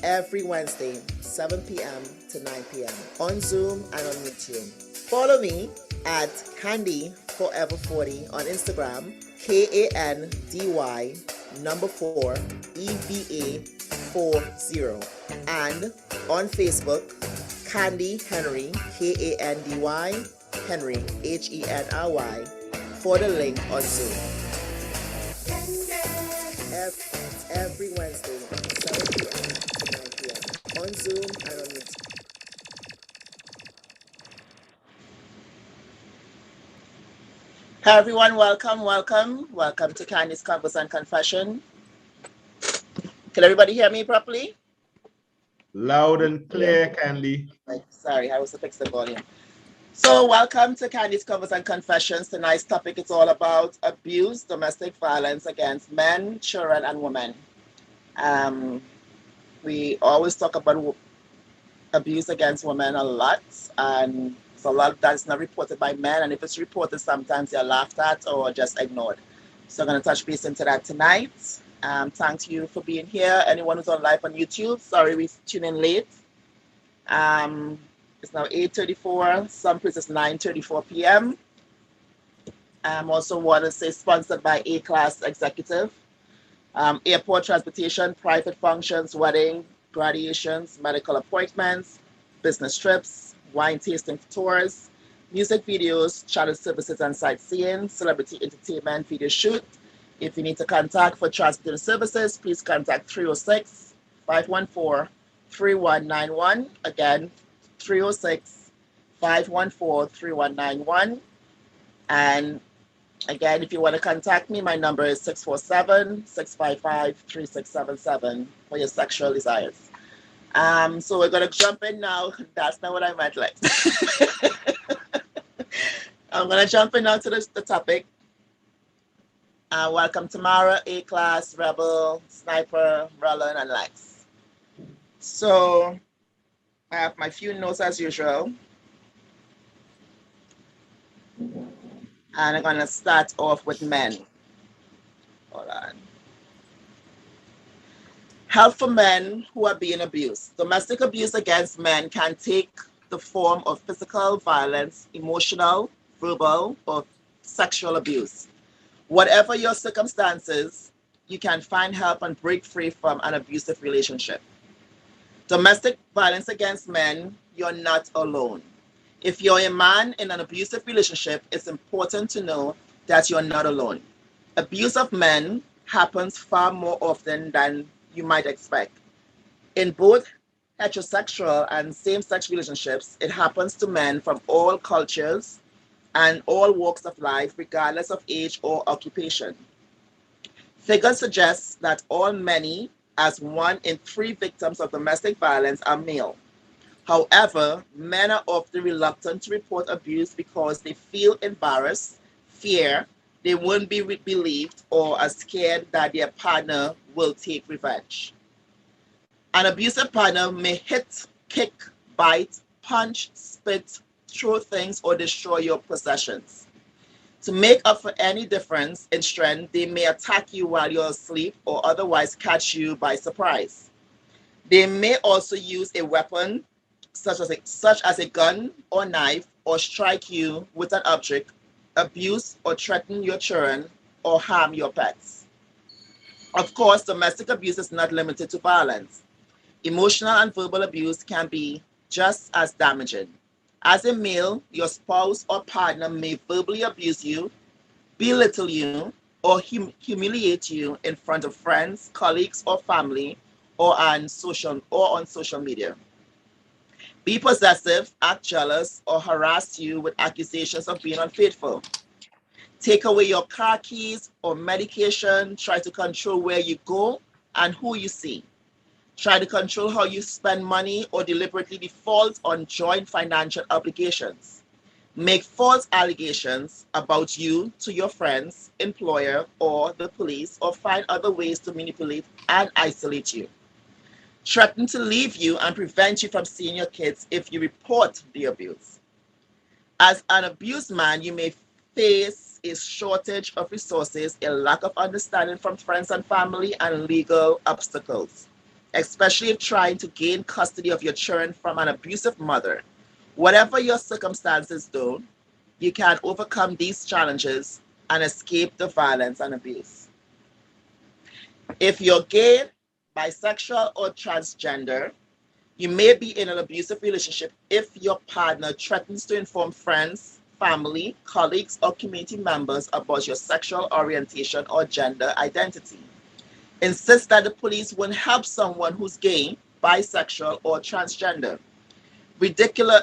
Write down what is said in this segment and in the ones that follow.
every Wednesday, 7 p.m. to 9 p.m. on Zoom and on YouTube. Follow me at Kandy Forever 40 on Instagram, Kandy number 4 EVA 40, and on Facebook, Kandy Henry, Kandy Henry Henry for the link on Zoom. Every Wednesday, 7 p.m. to 9 p.m. on Zoom and on YouTube. Hi everyone, welcome to Kandy's Konvo and Confession. Can everybody hear me properly? Loud and clear, Kandy. Sorry, I was to fix the volume. So welcome to Kandy's Konvo and Confessions. Tonight's topic is all about abuse, domestic violence against men, children, and women. We always talk about abuse against women a lot, and it's a lot that's not reported by men, and if it's reported, sometimes they're laughed at or just ignored. So I'm going to touch base into that tonight. Thank you for being here. Anyone who's on live on YouTube, sorry we tuned in late. It's now 8:34. Some places 9:34 p.m. Also want to say sponsored by A-Class Executive. Airport transportation, private functions, wedding, graduations, medical appointments, business trips, wine tasting tours, music videos, charter services and sightseeing, celebrity entertainment, video shoot. If you need to contact for transportation services, please contact 306-514-3191. Again, 306-514-3191. And again, if you want to contact me, my number is 647-655-3677 for your sexual desires. So we're going to jump in now. That's not what I meant. Like, I'm going to jump in now to the topic. Welcome Tamara, A-Class, Rebel, Sniper, Roland, and Lex. So I have my few notes as usual. And I'm going to start off with men. Hold on. Help for men who are being abused. Domestic abuse against men can take the form of physical violence, emotional, verbal, or sexual abuse. Whatever your circumstances, you can find help and break free from an abusive relationship. Domestic violence against men, you're not alone. If you're a man in an abusive relationship, it's important to know that you're not alone. Abuse of men happens far more often than you might expect. In both heterosexual and same-sex relationships, it happens to men from all cultures and all walks of life, regardless of age or occupation. Figures suggest that many, as 1 in 3 victims of domestic violence are male. However, men are often reluctant to report abuse because they feel embarrassed, fear they won't be believed, or are scared that their partner will take revenge. An abusive partner may hit, kick, bite, punch, spit, throw things, or destroy your possessions. To make up for any difference in strength, they may attack you while you're asleep or otherwise catch you by surprise. They may also use a weapon, such as a gun or knife, or strike you with an object, abuse or threaten your children, or harm your pets. Of course, domestic abuse is not limited to violence. Emotional and verbal abuse can be just as damaging. As a male, your spouse or partner may verbally abuse you, belittle you, or humiliate you in front of friends, colleagues, or family, or on social media. Be possessive, act jealous, or harass you with accusations of being unfaithful. Take away your car keys or medication, try to control where you go and who you see. Try to control how you spend money or deliberately default on joint financial obligations. Make false allegations about you to your friends, employer, or the police, or find other ways to manipulate and isolate you. Threaten to leave you and prevent you from seeing your kids if you report the abuse. As an abused man, you may face a shortage of resources, a lack of understanding from friends and family, and legal obstacles. especially if trying to gain custody of your children from an abusive mother. Whatever your circumstances, though, you can overcome these challenges and escape the violence and abuse. If you're gay, bisexual, or transgender, you may be in an abusive relationship if your partner threatens to inform friends, family, colleagues, or community members about your sexual orientation or gender identity. Insist that the police won't help someone who's gay, bisexual, or transgender. Ridiculous,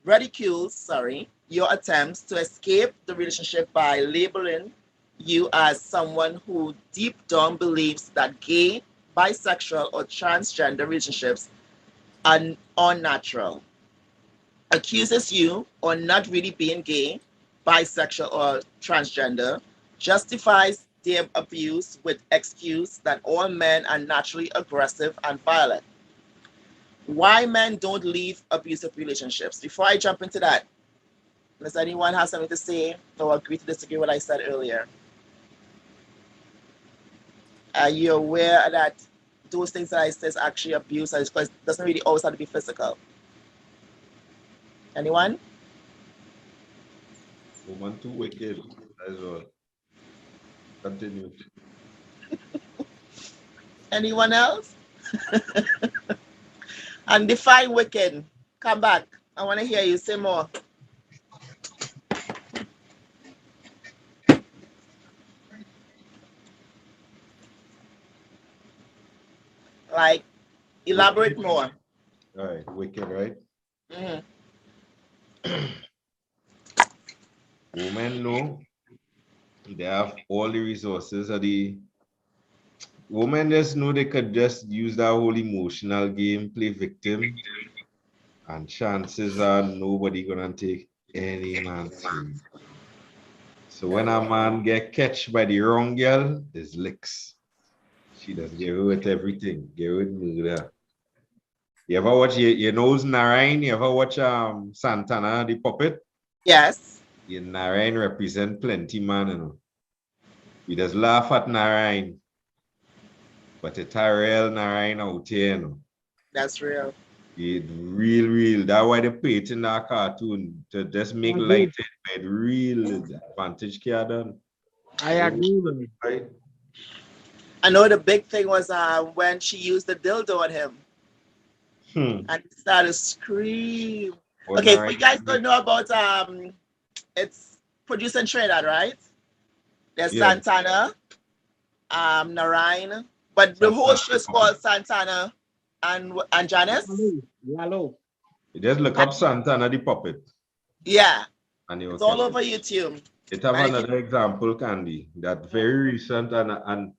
ridicules, your attempts to escape the relationship by labeling you as someone who deep down believes that gay, bisexual, or transgender relationships are unnatural. Accuses you of not really being gay, bisexual, or transgender, justifies their abuse with excuse that all men are naturally aggressive and violent. Why men don't leave abusive relationships? Before I jump into that, does anyone have something to say or agree to disagree with what I said earlier? Are you aware that those things that I said is actually abuse, because it doesn't really always have to be physical? Anyone? Woman too wicked as well. Continue. Anyone else? And define wicked. Come back. I want to hear you say more. Like, elaborate Wicked. more. All right, wicked, right? Mm-hmm. Women know they have all the resources of the women just know they could just use that whole emotional game, play victim, and chances are nobody gonna take any man serious. So when a man get catched by the wrong girl, there's licks. She does get away with everything, get away with murder. You ever watch you knows Narayan? You ever watch Santana the puppet? Yes, Yeah, Narayan represent plenty man, you know. We just laugh at Narayan, but it's a real Narayan out here, you know. that's real. It real. That's why they put it in that cartoon to just make light it, but real advantage care done. I agree with you. Right? I know the big thing was when she used the dildo on him and he started scream. Or Okay, for you Narayan. guys don't know about it's produced in Trinidad, right? There's Yeah, Santana, Narayan, but the whole Santana show the is puppet. called Santana and Janice. Yellow. You just look up Santana the puppet Yeah, and you will it's all catch it. over YouTube. It have And if you, another example, Candy, that very recent and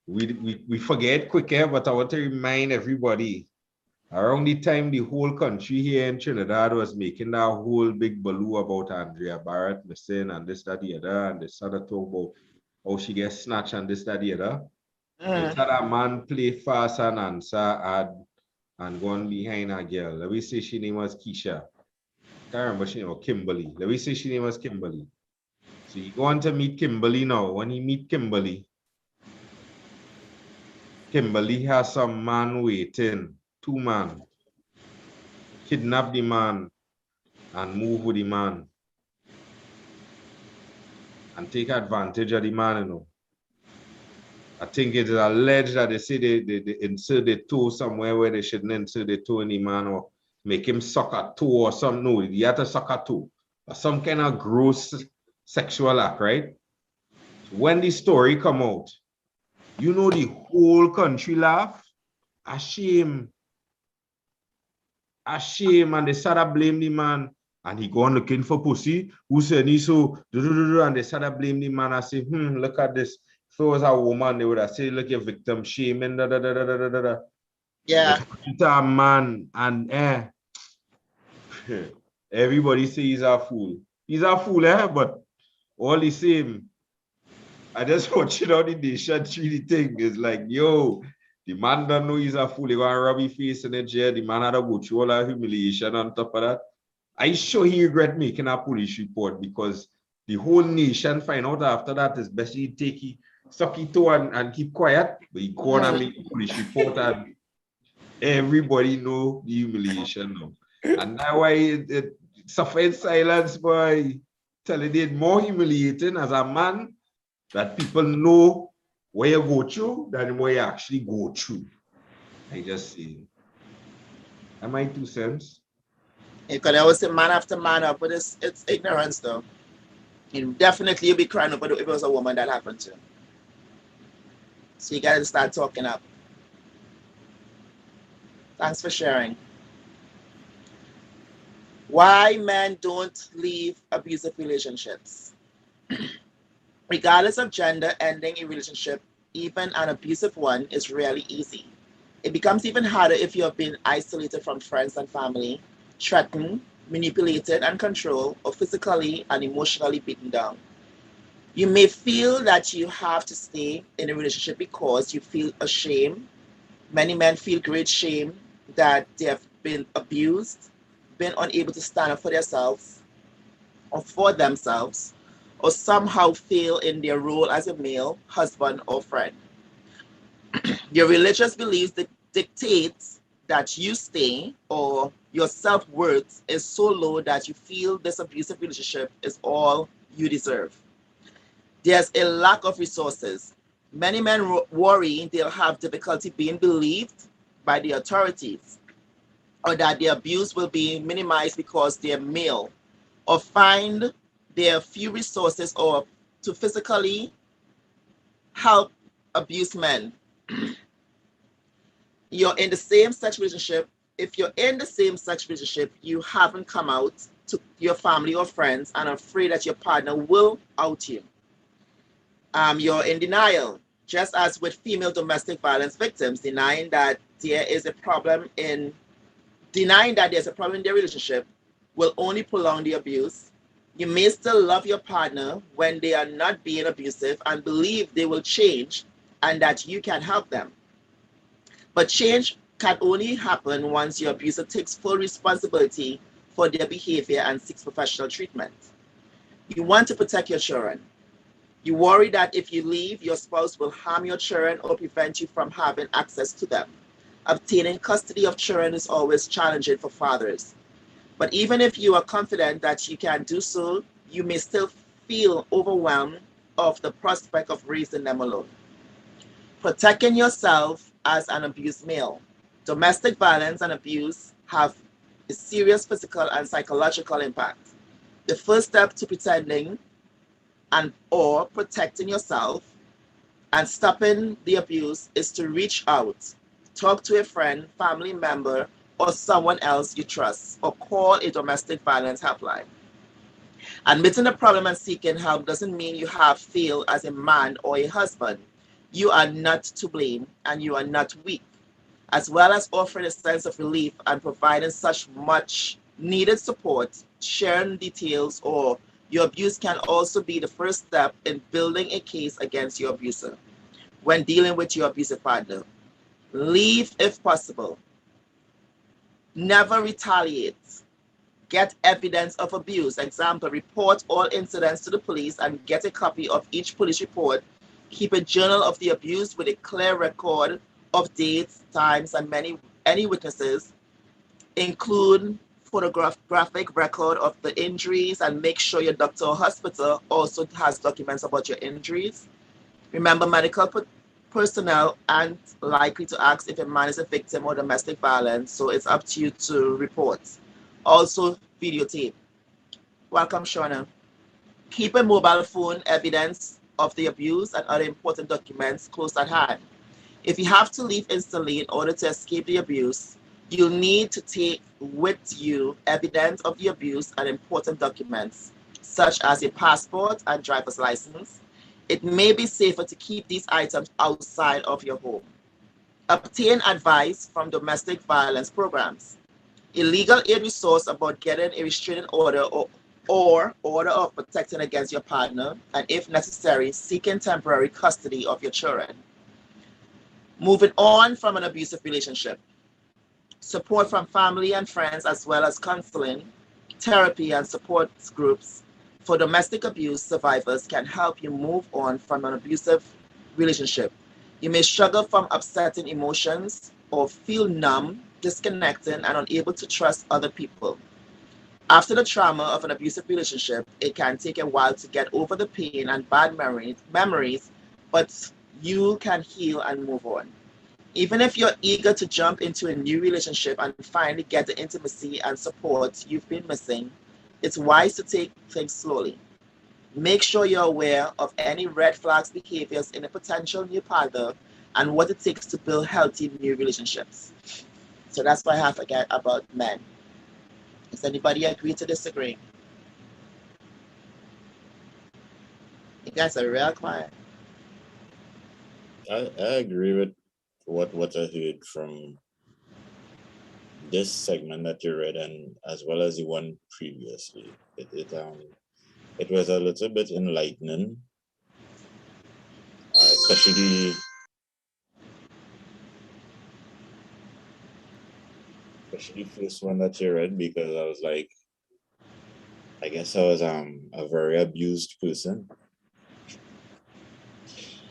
we forget quicker, but I want to remind everybody around the time the whole country here in Trinidad was making that whole big baloo about Andrea Barrett missing and this, that, the other, and they started talk about how she gets snatched and this, that, the other. It's had a man play fast and answer and gone behind a girl. Let me say she name was Keisha. Can't remember she name was Kimberly. Let me say she name was Kimberly. So he go on to meet Kimberly now. When he meet Kimberly, Kimberly has some man waiting, two man, kidnap the man and move with the man and take advantage of the man, you know. I think it is alleged that they say they insert the toe somewhere where they shouldn't insert the toe in the man or make him suck a toe or something. No, he had to suck a toe. Or some kind of gross sexual act, right? So when the story come out, you know the whole country laugh. Ashamed. Ashamed. And they started blame the man. And he go on looking for pussy. Who said he so? And they started blame the man. I say, look at this. If it was a woman, they would have said, look, your victim shaming. yeah, But it's a man. And everybody say he's a fool. He's a fool, but all the same, I just want you know the nation treaty thing is like, yo, the man don't know he's a fool. He gonna rub his face in the jail. The man had to go through all that humiliation on top of that. I sure he regret making a police report because the whole nation find out after that is best he take he suck it to and keep quiet. But he go on and make a police report and Everybody know the humiliation now. And now why it suffer in silence, boy. Telling it more humiliating as a man that people know what you go through than what you actually go through. I just say, am I 2 cents? You can always say man after man up, but it's ignorance though. You definitely you'll be crying over if it was a woman that happened to. So you gotta start talking up. Thanks for sharing. Why men don't leave abusive relationships. Regardless of gender, ending a relationship, even an abusive one, is rarely easy. It becomes even harder if you have been isolated from friends and family, threatened, manipulated and controlled, or physically and emotionally beaten down. You may feel that you have to stay in a relationship because you feel ashamed. Many men feel great shame that they have been abused, been unable to stand up for themselves or somehow fail in their role as a male, husband, or friend. Your religious beliefs dictate that you stay, or your self-worth is so low that you feel this abusive relationship is all you deserve. There's a lack of resources. Many men worry they'll have difficulty being believed by the authorities, or that the abuse will be minimized because they're male, or find there are few resources or to physically help abuse men. You're in the same sex relationship. If you're in the same sex relationship, you haven't come out to your family or friends and are afraid that your partner will out you. You're in denial, just as with female domestic violence victims, denying that there's a problem in their relationship will only prolong the abuse. You may still love your partner when they are not being abusive and believe they will change and that you can help them. But change can only happen once your abuser takes full responsibility for their behavior and seeks professional treatment. You want to protect your children. You worry that if you leave, your spouse will harm your children or prevent you from having access to them. Obtaining custody of children is always challenging for fathers. But even if you are confident that you can do so, you may still feel overwhelmed of the prospect of raising them alone. Protecting yourself as an abused male. Domestic violence and abuse have a serious physical and psychological impact. The first step to pretending and or protecting yourself and stopping the abuse is to reach out, talk to a friend, family member, or someone else you trust, or call a domestic violence helpline. Admitting the problem and seeking help doesn't mean you have failed as a man or a husband. You are not to blame and you are not weak. As well as offering a sense of relief and providing such much needed support, sharing details or your abuse can also be the first step in building a case against your abuser when dealing with your abusive partner. Leave if possible. Never retaliate. Get evidence of abuse. Example, report all incidents to the police and get a copy of each police report. Keep a journal of the abuse with a clear record of dates, times, and any witnesses. Include photographic record of the injuries and make sure your doctor or hospital also has documents about your injuries. Remember, medical personnel aren't likely to ask if a man is a victim of domestic violence, so it's up to you to report. Also, videotape. Welcome, Shauna. Keep a mobile phone evidence of the abuse and other important documents close at hand. If you have to leave instantly in order to escape the abuse, you'll need to take with you evidence of the abuse and important documents, such as your passport and driver's license. It may be safer to keep these items outside of your home. Obtain advice from domestic violence programs. A legal aid resource about getting a restraining order or order of protecting against your partner, and if necessary, seeking temporary custody of your children. Moving on from an abusive relationship. Support from family and friends, as well as counseling, therapy, and support groups for domestic abuse survivors can help you move on from an abusive relationship. You may struggle from upsetting emotions, or feel numb, disconnected, and unable to trust other people. After the trauma of an abusive relationship, it can take a while to get over the pain and bad memories, but you can heal and move on. Even if you're eager to jump into a new relationship and finally get the intimacy and support you've been missing, it's wise to take things slowly. Make sure you're aware of any red flags behaviors in a potential new partner and what it takes to build healthy new relationships. So that's what I have again about men. Does anybody agree to disagree? You guys are real quiet. I agree with what I heard from this segment that you read, and as well as the one previously. It was a little bit enlightening, especially the first one that you read, because I was like, I guess I was a very abused person.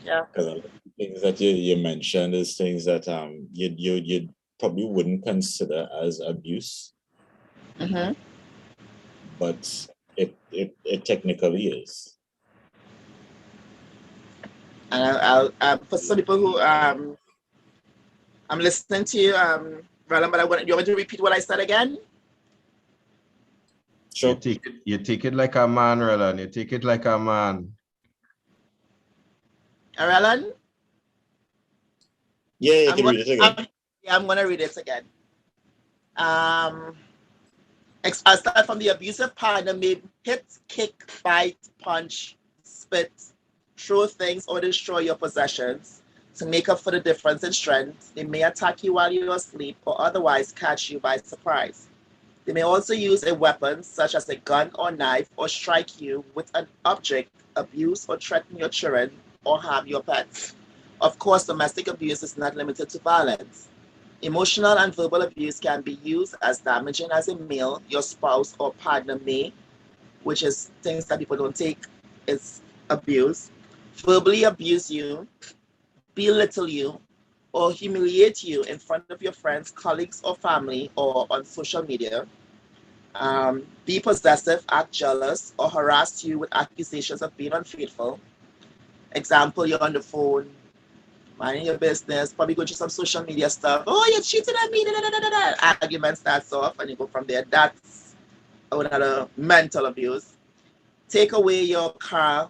Yeah. Because a lot of things that you mentioned is things that you probably wouldn't consider as abuse, Mm-hmm. but it technically is. And for some people who I'm listening to you, Roland, but you want me to repeat what I said again? Sure. You take it like a man, Roland. You take it like a man. Roland? Yeah, you can read it again. I'm going to read it again. I'll start from the abusive partner may hit, kick, bite, punch, spit, throw things, or destroy your possessions to make up for the difference in strength. They may attack you while you're asleep or otherwise catch you by surprise. They may also use a weapon, such as a gun or knife, or strike you with an object, abuse or threaten your children, or harm your pets. Of course, domestic abuse is not limited to violence. Emotional and verbal abuse can be used as damaging as a male, your spouse or partner may, which is things that people don't take as abuse, verbally abuse you, belittle you, or humiliate you in front of your friends, colleagues, or family, or on social media. Be possessive, act jealous, or harass you with accusations of being unfaithful. Example, you're on the phone, minding your business, probably go through some social media stuff. Oh, you're cheating on me, da, da, da, da, da. Argument starts off, and you go from there. That's another mental abuse. Take away your car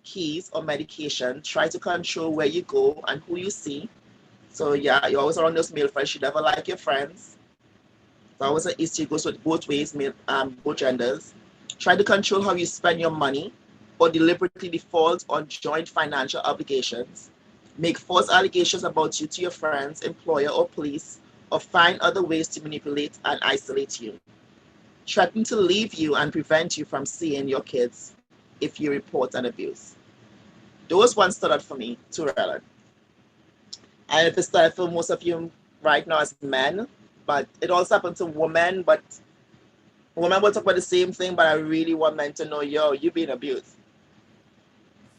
keys or medication. Try to control where you go and who you see. So yeah, you're always around those male friends. You never like your friends. It's always an issue. It goes with both ways, both genders. Try to control how you spend your money or deliberately default on joint financial obligations. Make false allegations about you to your friends, employer, or police, or find other ways to manipulate and isolate you. Threaten to leave you and prevent you from seeing your kids if you report an abuse. Those ones stood out for me, too, Roland. And it started for most of you right now as men, but it also happened to women, but women will talk about the same thing, but I really want men to know, yo, you're being abused.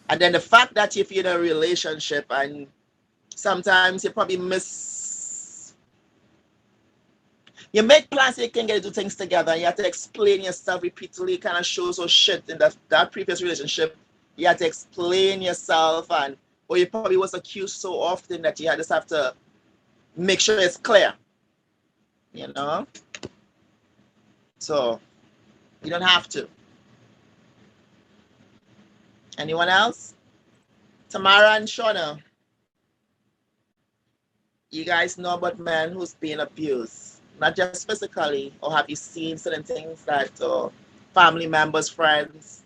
And then the fact that if you're in a relationship and sometimes you probably you make plans so you can get to do things together and you have to explain yourself repeatedly, kind of shows or shit in that previous relationship. You had to explain yourself, and or you probably was accused so often that you just have to make sure it's clear. You know? So you don't have to. Anyone else? Tamara and Shauna, you guys know about men who's being abused, not just physically, or have you seen certain things that family members, friends?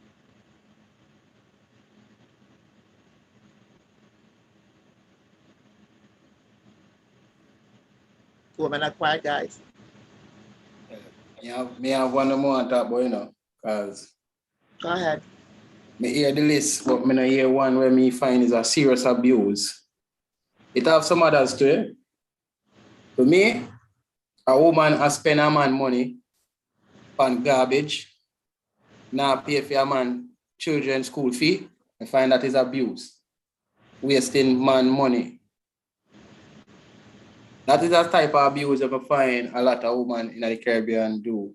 Women are quiet, guys. Me have one more on top, but because Go ahead. me hear the list, but me not hear one where me find is a serious abuse. It have some others too. Eh? For me, a woman has spend a man money on garbage, now pay for a man children's school fee, I find that is abuse. Wasting man money. That is a type of abuse that I find a lot of women in the Caribbean do.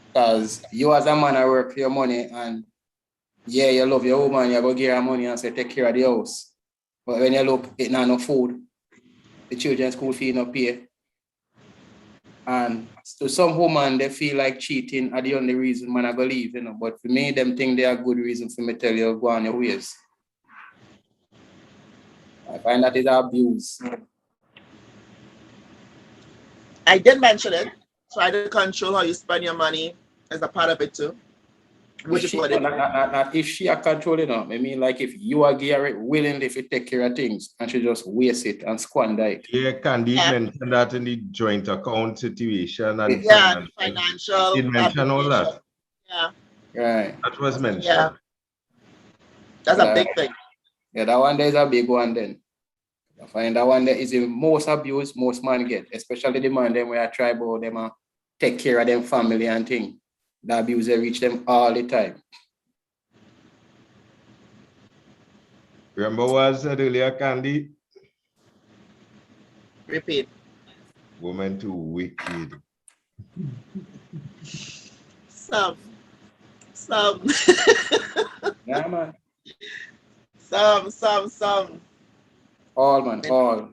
Because you as a man, I work for your money and yeah, you love your woman, you go give her money and say take care of the house. But when you look, it not no food, the children's school fee no pay. And to some women, they feel like cheating are the only reason man I go leave, you know. But for me, them think they are good reason for me tell you go on your ways. I find that is abuse. I did mention it. Try to control how you spend your money is a part of it too. Which is what it is. Not if she are controlling her. I mean, like if you are Gary willingly to take care of things and she just waste it and squander it. Yeah, Kandy mentioned that in the joint account situation and yeah, financial. Did mention all that. Yeah. Right. That was mentioned. Yeah. That's a big thing. Yeah, that one there is a big one then. I find that one there is the most abuse most man get, especially the man them where I try about them take care of them family and thing. The abuse they reach them all the time. Remember what I said earlier, Kandy? Repeat. Woman too wicked. Some. Yeah, man. Some. All, man, all.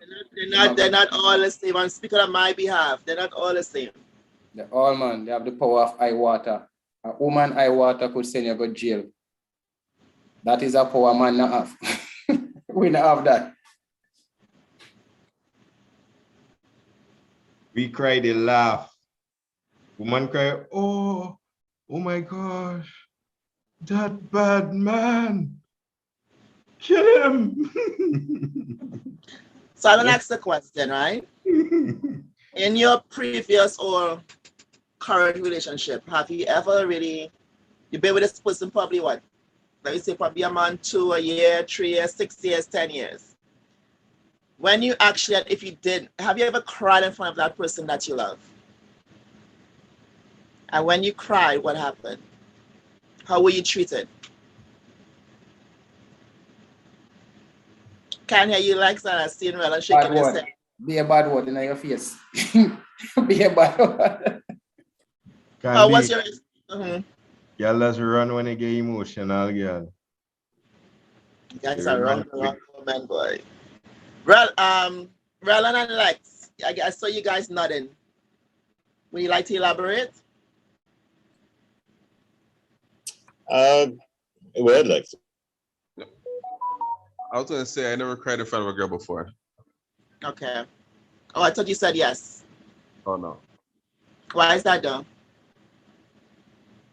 They're not all the same. I'm speaking on my behalf. They're not all the same. They're all, man. They have the power of eye water. A woman eye water could send you to jail. That is a power man not have. We not have that. We cry, they laugh. Woman cry, oh my gosh, that bad man. Kill him. So I'm gonna ask the question, right? In your previous or current relationship, have you ever really, you've been with this person probably what? Let me say probably a month, 2 a year, 3 years, 6 years, 10 years. When you actually, if you did, have you ever cried in front of that person that you love? And when you cried, what happened? How were you treated? Can't hear you like that. I see well and shaking his head. Be a bad word in your face. Be a bad word. How was your? Girl, let's run when they get emotional, girl. You guys are wrong, man, boy. Well, Rel and Lex, I saw you guys nodding. Would you like to elaborate? Well, Lex. I was gonna say I never cried in front of a girl before. Okay. Oh, I thought you said yes. Oh no. Why is that though?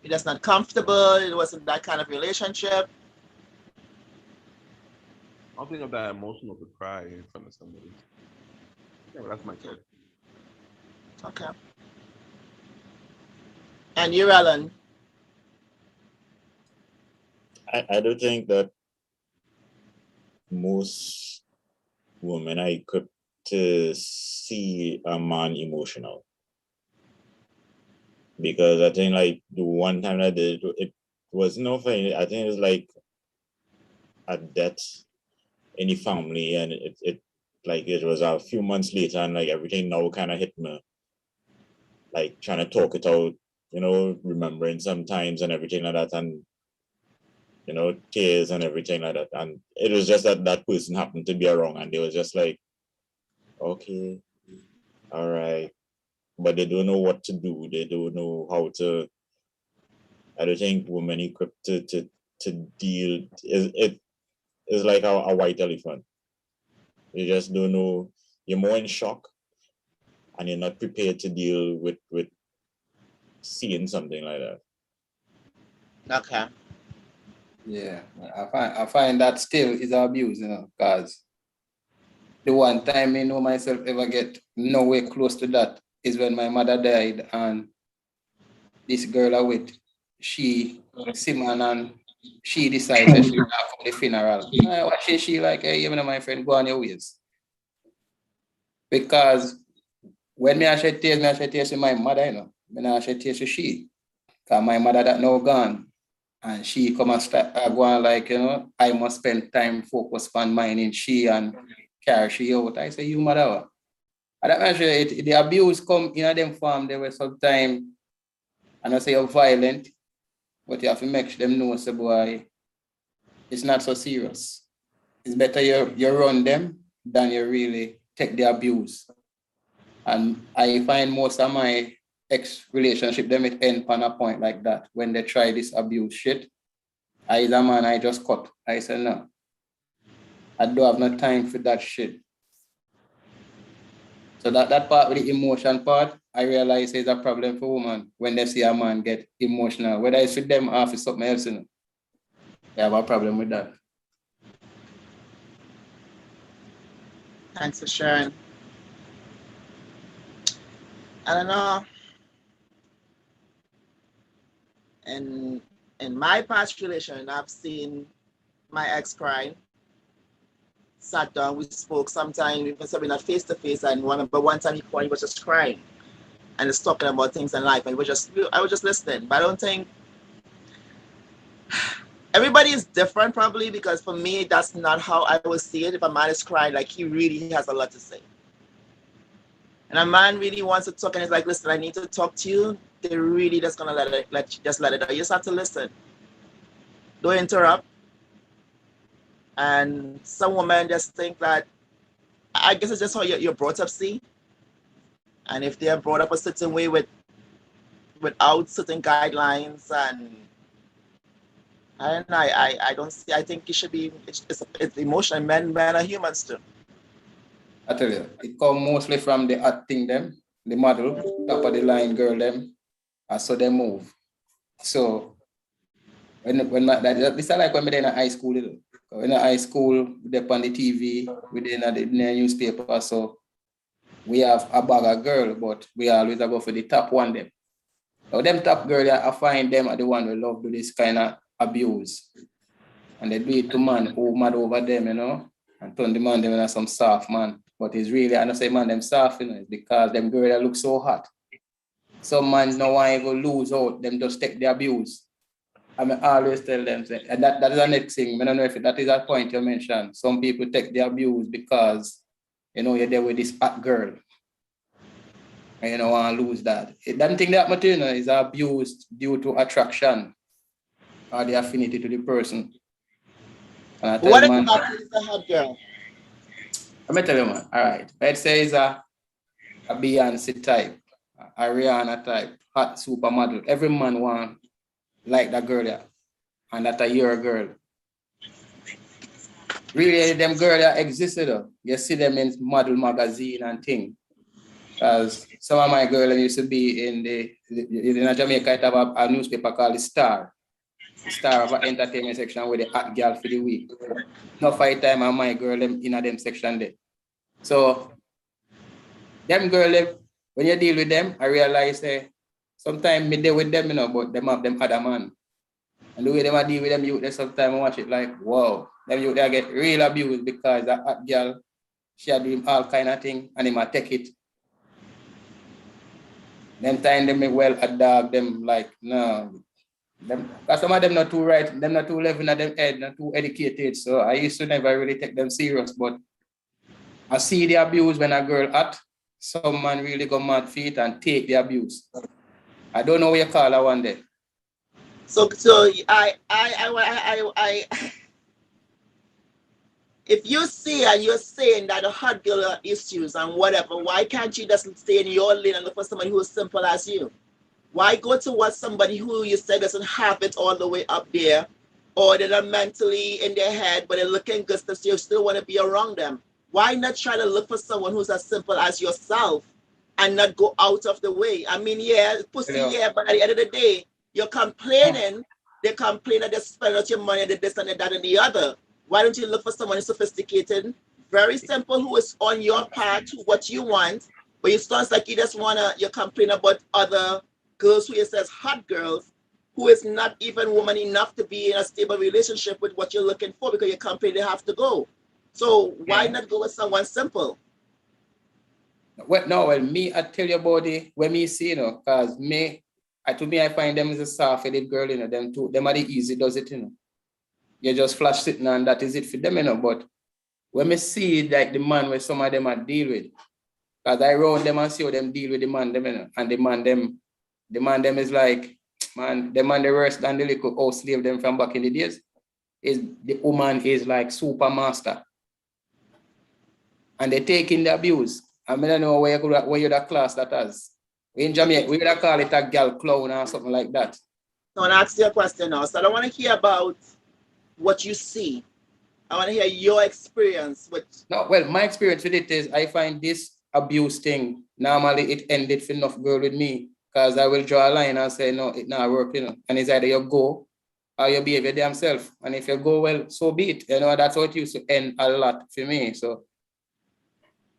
You're just not comfortable. It wasn't that kind of relationship. I don't think I'm that emotional to cry in front of somebody. Yeah, but that's my kid. Okay. And you, Alan? I do think that most women are equipped to see a man emotional. Because I think like the one time I did it was no funny. I think it was like a death in the family, and it was a few months later, and like everything now kind of hit me. Like trying to talk it out, remembering sometimes and everything like that, and tears and everything like that. And it was just that person happened to be around, and they was just like, okay, all right. But they don't know what to do. They don't know how to. I don't think women equipped to deal. It is like a white elephant. You just don't know. You're more in shock, and you're not prepared to deal with seeing something like that. Okay. Yeah, I find that still is abuse, because the one time I know myself ever get nowhere close to that is when my mother died, and this girl I with, she, Simon, and she decided she not for the funeral. I watch she like, hey, even my friend, go on your ways. Because when I shed tears to my mother, when I shed tears to she. Because my mother that now gone. And she come and start going like, I must spend time focus on mine in she and carry she out. I say, you mother. And that measure the abuse come in them form, they were sometimes, and I say you're violent, but you have to make them know, say, boy, it's not so serious. It's better you run them than you really take the abuse. And I find most of my ex-relationship, them it end on a point like that. When they try this abuse shit, I, the man, I just cut. I said, no, I don't have no time for that shit. So that part with the emotion part, I realize is a problem for women when they see a man get emotional. Whether it's with them or if it's something else, they have a problem with that. Thanks for sharing. I don't know. In my past relation, I've seen my ex cry. Sat down, we spoke sometime, even so we're not face to face. And remember one time he called, he was just crying and just talking about things in life. And I was just listening. But I don't think everybody is different, probably, because for me, that's not how I would see it. If a man is crying, like he really has a lot to say. And a man really wants to talk and he's like, listen, I need to talk to you. They're really just gonna let it out. You just have to listen. Don't interrupt. And some women just think that, I guess it's just how you're brought up, see? And if they're brought up a certain way without certain guidelines, and I don't know, I don't see, I think it should be, it's emotional. Men are humans too. I tell you, it come mostly from the acting them, the model, top of the line girl them, and so they move. So this is like when we in high school, in high school, they on the TV, we in the newspaper, so we have a bag of girl, but we always go for the top one them. Now them top girl, I find them are the one who love do this kind of abuse. And they do it to man who mad over them, and turn the man them into some soft man. But it's really, I don't say man them soft, it's because them girl that look so hot. Some man no one even lose out, them just take the abuse. I mean, always tell them, and that is the next thing. I don't know if that is a point you mentioned. Some people take the abuse because, you're there with this hot girl. And you don't want to lose that. It doesn't think that material is abused due to attraction or the affinity to the person. And What if man, is a hot girl? Let me tell you, man. All right. Let's say it's a Beyonce type, a Rihanna type, hot supermodel. Every man want like that girl there. And that's a your girl. Really, them girls that existed, you see them in model magazine and thing. Because some of my girls used to be in Jamaica, I have a newspaper called The Star. The Star of an entertainment section with the hot girl for the week. No fight time and my girl them in a them section there. So them girls, when you deal with them, I realize sometimes me deal with them, but them have them other man. And the way them deal with them youth, sometimes I watch it like, wow, them youth they get real abused because that hot girl, she do him all kind of thing and he might take it. Them time them well a dog, them like, no. Because some of them not too right, them not too living at them head, not too educated. So I used to never really take them serious, but I see the abuse when a girl hot, some man really go mad feet and take the abuse. I don't know what you call her one day. So I if you see and you're saying that a hot girl have issues and whatever, why can't you just stay in your lane and look for somebody who is simple as you? Why go towards somebody who you said doesn't have it all the way up there, or they're not mentally in their head, but they're looking good, so you still want to be around them? Why not try to look for someone who's as simple as yourself and not go out of the way? I mean, yeah, pussy, yeah, but at the end of the day, you're complaining. They complain that they spend out your money and this and that and the other. Why don't you look for someone who's sophisticated, very simple, who is on your path to what you want, but it sounds like you just you complain about other girls who you says hot girls, who is not even woman enough to be in a stable relationship with what you're looking for because you complain they have to go. So why not go with someone simple? Well, me, I tell you about it when me see, because to me, I find them as a soft-headed girl, them too, them are the easy does it, You just flash sitting and that is it for them, but when me see like the man where some of them are deal with, because I round them and see how them deal with the man them, you know, and the man them is like, man, the man the worse than the little house slave them from back in the days. Is the woman is like super master. And they taking the abuse. I mean, I don't know where you're that class that has. In Jamaica, we would call it a girl clown or something like that. So I want to ask you a question now. So I don't want to hear about what you see. I want to hear your experience with. No, well, my experience with it is I find this abuse thing, normally it ended for enough girl with me. Because I will draw a line and say, no, it not work, you know. And it's either you go or you behave your damn self. And if you go, well, so be it. You know, that's how it used to end a lot for me. So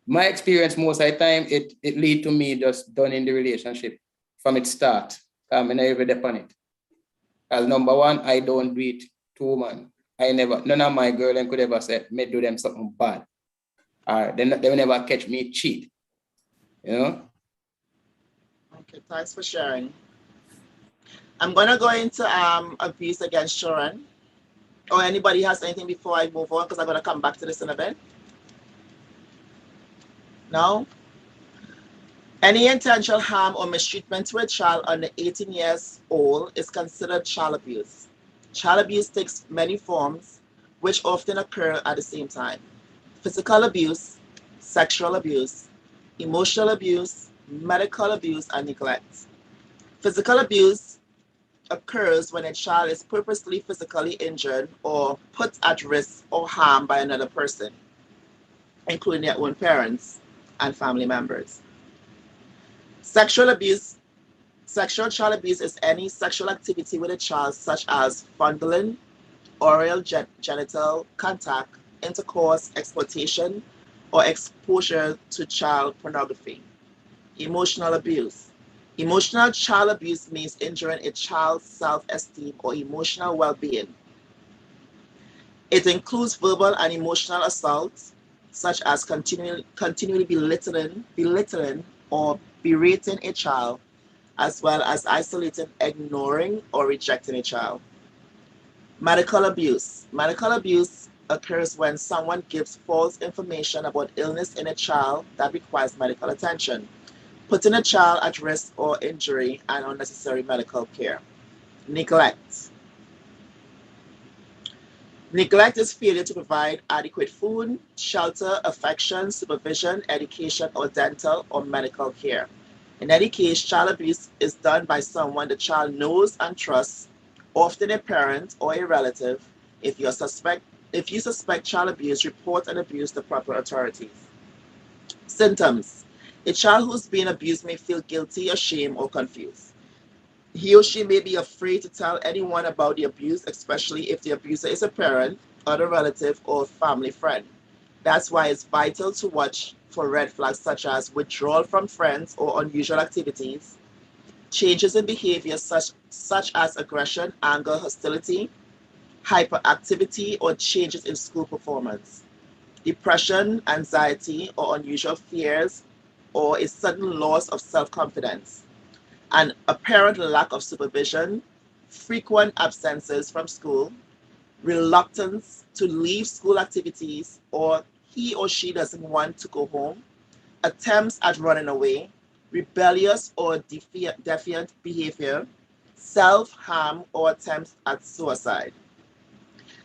my experience most of the time, it lead to me just done in the relationship from its start. I never depend on it. As number one, I don't do it to woman. None of my girl could ever say, me do them something bad. Or they will never catch me cheat. You know? Okay, thanks for sharing. I'm gonna go into abuse against children. Or anybody has anything before I move on, because I'm gonna come back to this in a bit. No? Any intentional harm or mistreatment to a child under 18 years old is considered child abuse. Child abuse takes many forms, which often occur at the same time. Physical abuse, sexual abuse, emotional abuse, medical abuse, and neglect. Physical abuse occurs when a child is purposely physically injured or put at risk or harmed by another person, including their own parents and family members. Sexual abuse, sexual child abuse is any sexual activity with a child, such as fondling, oral genital contact, intercourse, exploitation, or exposure to child pornography. Emotional abuse. Emotional child abuse means injuring a child's self-esteem or emotional well-being. It includes verbal and emotional assaults, such as continually belittling or berating a child, as well as isolating, ignoring, or rejecting a child. Medical abuse. Medical abuse occurs when someone gives false information about illness in a child that requires medical attention, putting a child at risk or injury and unnecessary medical care. Neglect. Neglect is failure to provide adequate food, shelter, affection, supervision, education, or dental or medical care. In any case, child abuse is done by someone the child knows and trusts, often a parent or a relative. If you suspect child abuse, report and abuse the proper authorities. Symptoms. A child who's being abused may feel guilty, ashamed, or confused. He or she may be afraid to tell anyone about the abuse, especially if the abuser is a parent, other relative, or family friend. That's why it's vital to watch for red flags such as withdrawal from friends or unusual activities, changes in behavior such as aggression, anger, hostility, hyperactivity, or changes in school performance, depression, anxiety, or unusual fears, or a sudden loss of self-confidence, an apparent lack of supervision, frequent absences from school, reluctance to leave school activities, or he or she doesn't want to go home, attempts at running away, rebellious or defiant behavior, self-harm, or attempts at suicide.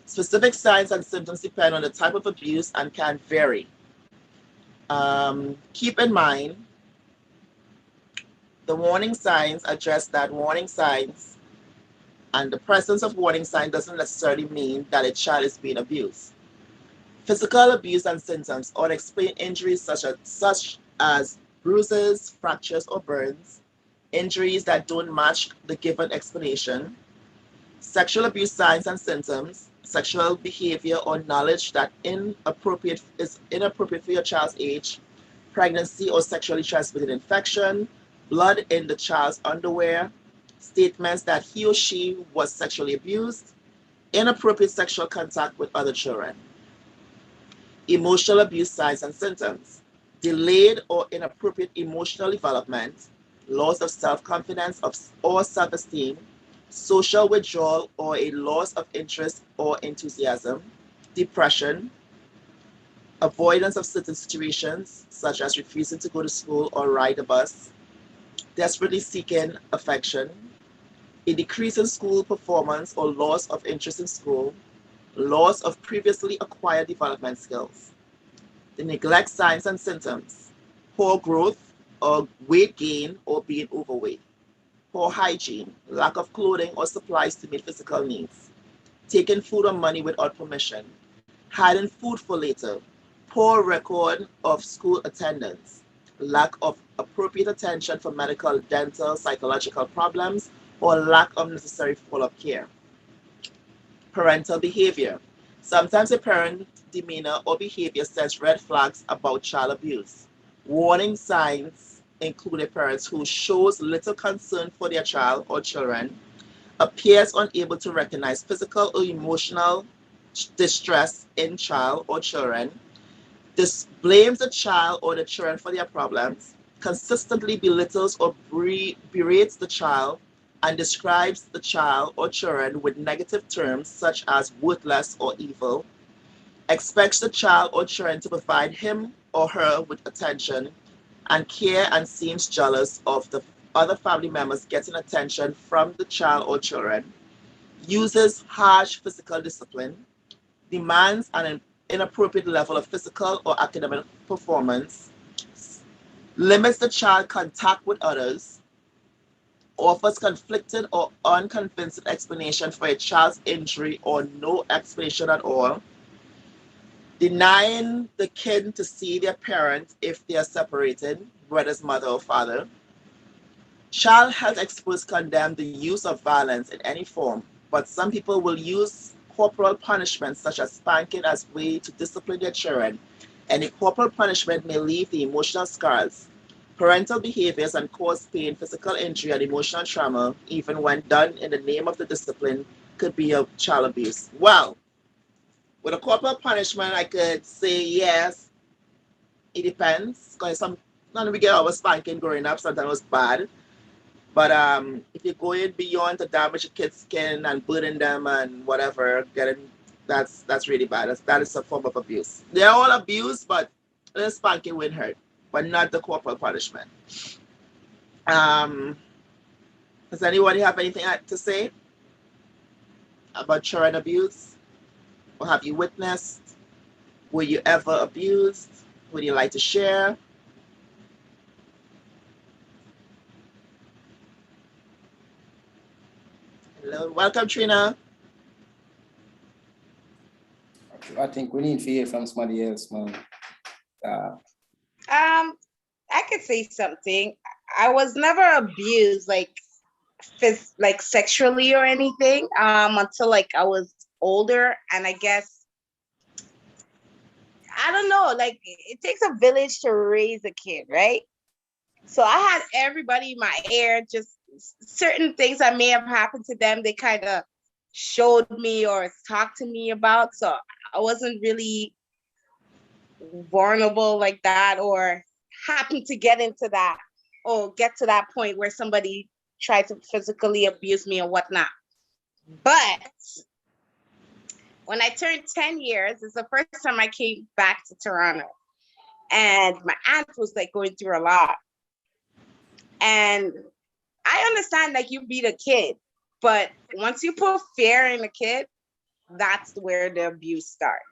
Specific signs and symptoms depend on the type of abuse and can vary. Keep in mind, the warning signs address that warning signs, and the presence of warning signs doesn't necessarily mean that a child is being abused. Physical abuse and symptoms unexplained injuries such as bruises, fractures, or burns, injuries that don't match the given explanation, sexual abuse signs and symptoms, sexual behavior or knowledge that is inappropriate for your child's age, pregnancy or sexually transmitted infection, blood in the child's underwear, statements that he or she was sexually abused, inappropriate sexual contact with other children. Emotional abuse signs and symptoms, delayed or inappropriate emotional development, loss of self-confidence or self-esteem, social withdrawal or a loss of interest or enthusiasm, depression, avoidance of certain situations, such as refusing to go to school or ride a bus, desperately seeking affection, a decrease in school performance or loss of interest in school, loss of previously acquired development skills. The neglect signs and symptoms: poor growth or weight gain or being overweight, poor hygiene, lack of clothing or supplies to meet physical needs, taking food or money without permission, hiding food for later, poor record of school attendance, lack of appropriate attention for medical, dental, psychological problems, or lack of necessary follow-up care. Parental behavior. Sometimes a parent's demeanor or behavior sends red flags about child abuse. Warning signs include a parent who shows little concern for their child or children, appears unable to recognize physical or emotional distress in child or children, blames the child or the children for their problems, consistently belittles or berates the child, and describes the child or children with negative terms such as worthless or evil, expects the child or children to provide him or her with attention and care, and seems jealous of the other family members getting attention from the child or children, uses harsh physical discipline, demands an inappropriate level of physical or academic performance, limits the child contact with others, offers conflicted or unconvincing explanation for a child's injury or no explanation at all, denying the kid to see their parent if they are separated, whether it's mother or father. Child health experts condemn the use of violence in any form, but some people will use corporal punishment such as spanking as a way to discipline their children, and a corporal punishment may leave the emotional scars. Parental behaviors and cause pain, physical injury, and emotional trauma, even when done in the name of the discipline, could be of child abuse. Well, with a corporal punishment, I could say yes, it depends. Because some, none of we get our spanking growing up, sometimes it was bad. But if you're going beyond to damage a kid's skin and burning them and whatever, getting that's really bad. That is a form of abuse. They're all abuse, but the spanking wouldn't hurt, but not the corporal punishment. Um, does anybody have anything to say about children abuse? Or have you witnessed? Were you ever abused? Would you like to share? Hello, welcome, Trina. I think we need to hear from somebody else, man. I could say something. I was never abused, like sexually or anything, until like I was older, and I guess I don't know, like it takes a village to raise a kid, right? So I had everybody in my ear, just certain things that may have happened to them, they kind of showed me or talked to me about. So I wasn't really vulnerable like that or happy to get into that or get to that point where somebody tried to physically abuse me or whatnot. But when I turned 10 years, it's the first time I came back to Toronto. And my aunt was like going through a lot. And I understand like you beat a kid, but once you put fear in a kid, that's where the abuse starts.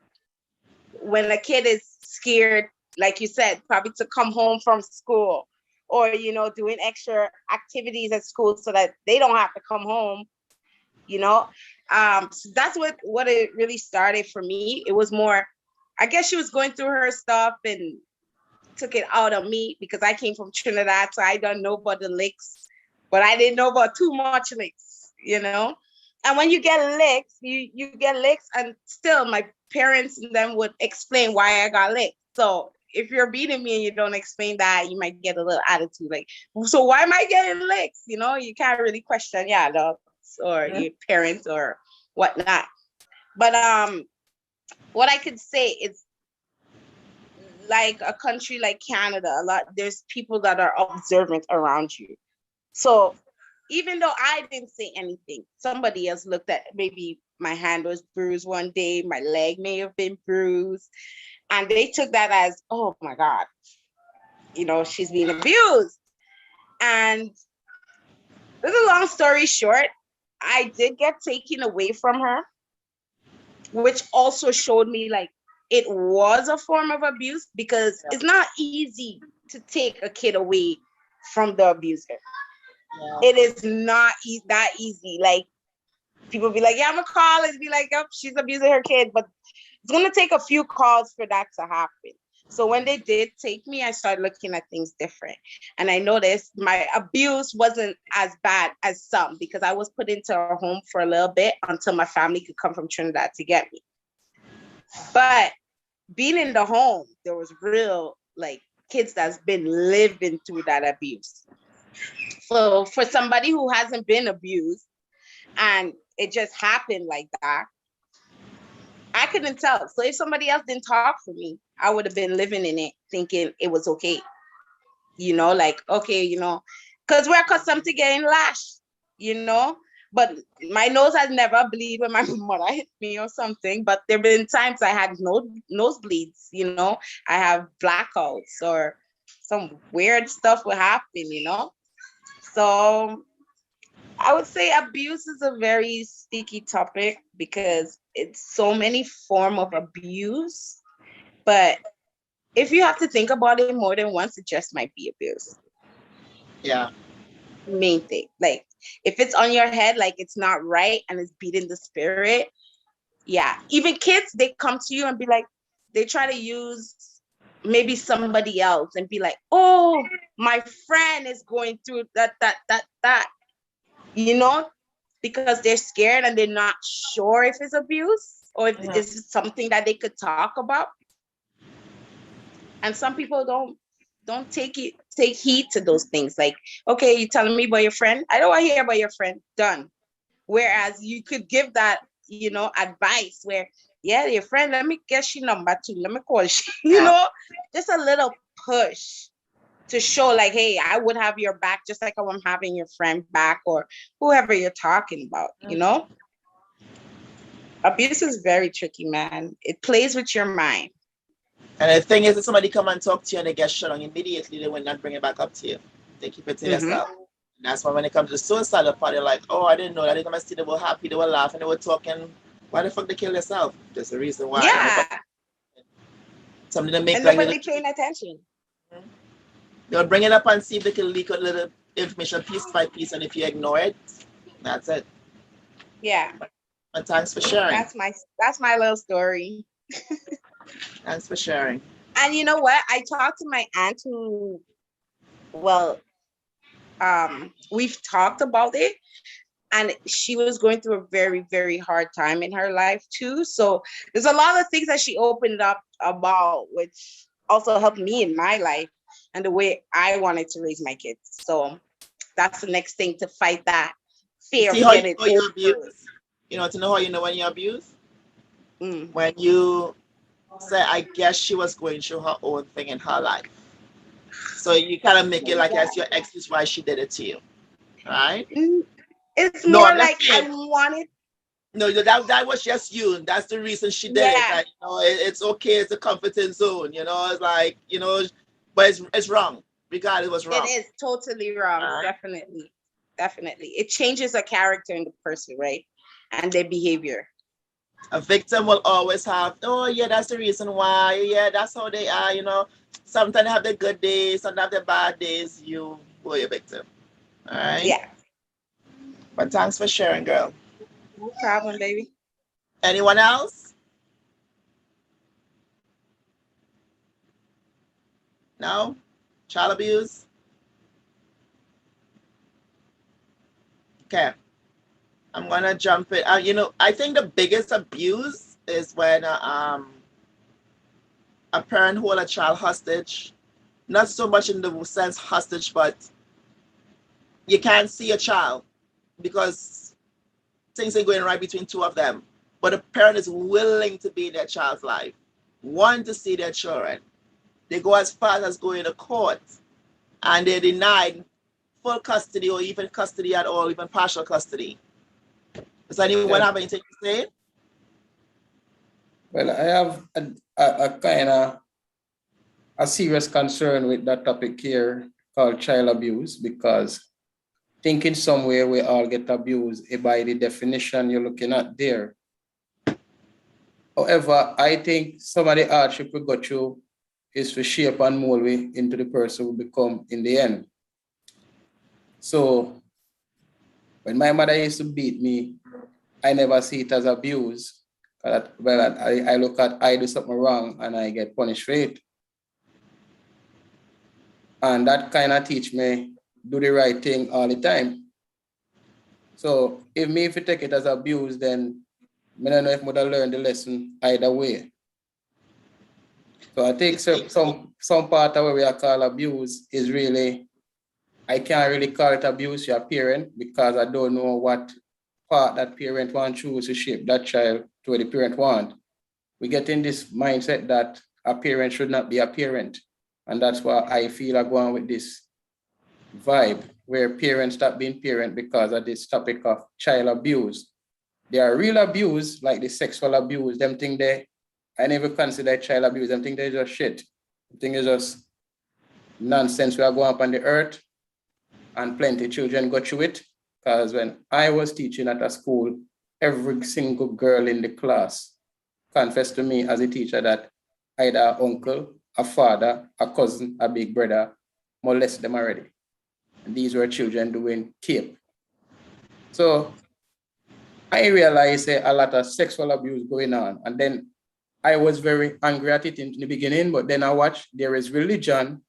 When a kid is scared, like you said, probably to come home from school or, doing extra activities at school so that they don't have to come home, So that's what it really started for me. It was more, I guess she was going through her stuff and took it out on me because I came from Trinidad, so I don't know about the licks, but I didn't know about too much licks. And when you get licks, you get licks, and still my parents and them would explain why I got licked. So if you're beating me and you don't explain that, you might get a little attitude like, so why am I getting licks? You can't really question your adults or your parents or whatnot. But what I could say is, like a country like Canada, there's people that are observant around you. So even though I didn't say anything, somebody else looked at, maybe my hand was bruised one day, my leg may have been bruised, And they took that as, oh my God, she's being abused. And this is a long story short, I did get taken away from her, which also showed me like it was a form of abuse, because it's not easy to take a kid away from the abuser. It is not that easy. Like, people be like, yeah, I'm gonna call and be like, oh, she's abusing her kid, but it's gonna take a few calls for that to happen. So when they did take me, I started looking at things different. And I noticed my abuse wasn't as bad as some, because I was put into a home for a little bit until my family could come from Trinidad to get me. But being in the home, there was real, like, kids that's been living through that abuse. So for somebody who hasn't been abused and it just happened like that, I couldn't tell. So if somebody else didn't talk for me, I would have been living in it thinking it was okay. Like, okay, because we're accustomed to getting lashed, but my nose has never bleed when my mother hit me or something. But there have been times I had nosebleeds, I have blackouts or some weird stuff will happen, So I would say abuse is a very sticky topic because it's so many forms of abuse. But if you have to think about it more than once, it just might be abuse. Yeah. Main thing. Like, if it's on your head, like it's not right and it's beating the spirit. Yeah. Even kids, they come to you and be like, they try to use maybe somebody else and be like, oh, my friend is going through that, because they're scared and they're not sure if it's abuse or if it's something that they could talk about. And some people don't take heed to those things. Like, okay, you telling me about your friend? I don't want to hear about your friend. Done. Whereas you could give that, advice where, yeah, your friend, let me get your number too. Let me call you, just a little push to show like, hey, I would have your back just like I'm having your friend back or whoever you're talking about, Abuse is very tricky, man. It plays with your mind. And the thing is, if somebody come and talk to you and they get shut on immediately, they will not bring it back up to you. They keep it to themselves. And that's why when it comes to the suicidal part, they're like, oh, I didn't know that. They come and see, they were happy, they were laughing, they were talking. Why the fuck they kill themselves? There's a reason why. Yeah. Something to make and like nobody paying attention. They'll bring it up and see if they can leak a little information piece by piece, and if you ignore it, that's it. Yeah. But thanks for sharing. That's my little story. Thanks for sharing. And you know what? I talked to my aunt who, we've talked about it, and she was going through a very, very hard time in her life too. So there's a lot of things that she opened up about, which also helped me in my life and the way I wanted to raise my kids. So that's the next thing, to fight that fear. See how you know you're abused? To know how you know when you're abused? When you say, I guess she was going through her own thing in her life. So you kind of make it like that's your excuse why she did it to you. Right? It's more like I wanted. No, that was just you. That's the reason she did it. Like, it's okay. It's a comforting zone. It's like, but it's wrong. Regardless, it was wrong. It is totally wrong. Right? Definitely. It changes a character in the person, right? And their behavior. A victim will always have, oh yeah, that's the reason why. Yeah, that's how they are. Sometimes they have their good days, sometimes their bad days. You were a victim. All right? Yeah. But thanks for sharing, girl. No problem, baby. Anyone else? No? Child abuse? Okay. I'm gonna jump in. I think the biggest abuse is when a parent hold a child hostage. Not so much in the sense hostage, but you can't see a child because things are going right between two of them. But a parent is willing to be in their child's life, want to see their children. They go as far as going to court, and they're denied full custody or even custody at all, even partial custody. Does anyone have anything to say? Well, I have a kind of a serious concern with that topic here called child abuse because thinking somewhere we all get abused by the definition you're looking at there. However, I think some of the hardship we go through is to shape and mold we into the person we become in the end. So when my mother used to beat me, I never see it as abuse. Well, I look at I do something wrong and I get punished for it. And that kind of teach me do the right thing all the time. So if you take it as abuse, then I don't know if I would have learned the lesson either way. So I think some part of what we are call abuse is really, I can't really call it abuse to a parent because I don't know what part that parent want to choose to shape that child to what the parent want. We get in this mindset that a parent should not be a parent. And that's why I feel I go on with this vibe where parents stop being parent because of this topic of child abuse. There are real abuse, like the sexual abuse, them think I never consider child abuse, them think they're just shit. I think it's just nonsense we are going up on the earth and plenty of children go through it. Because when I was teaching at a school, every single girl in the class confessed to me as a teacher that either an uncle, a father, a cousin, a big brother molested them already. And these were children doing CAPE. So I realized a lot of sexual abuse going on. And then I was very angry at it in the beginning, but then I watched there is religion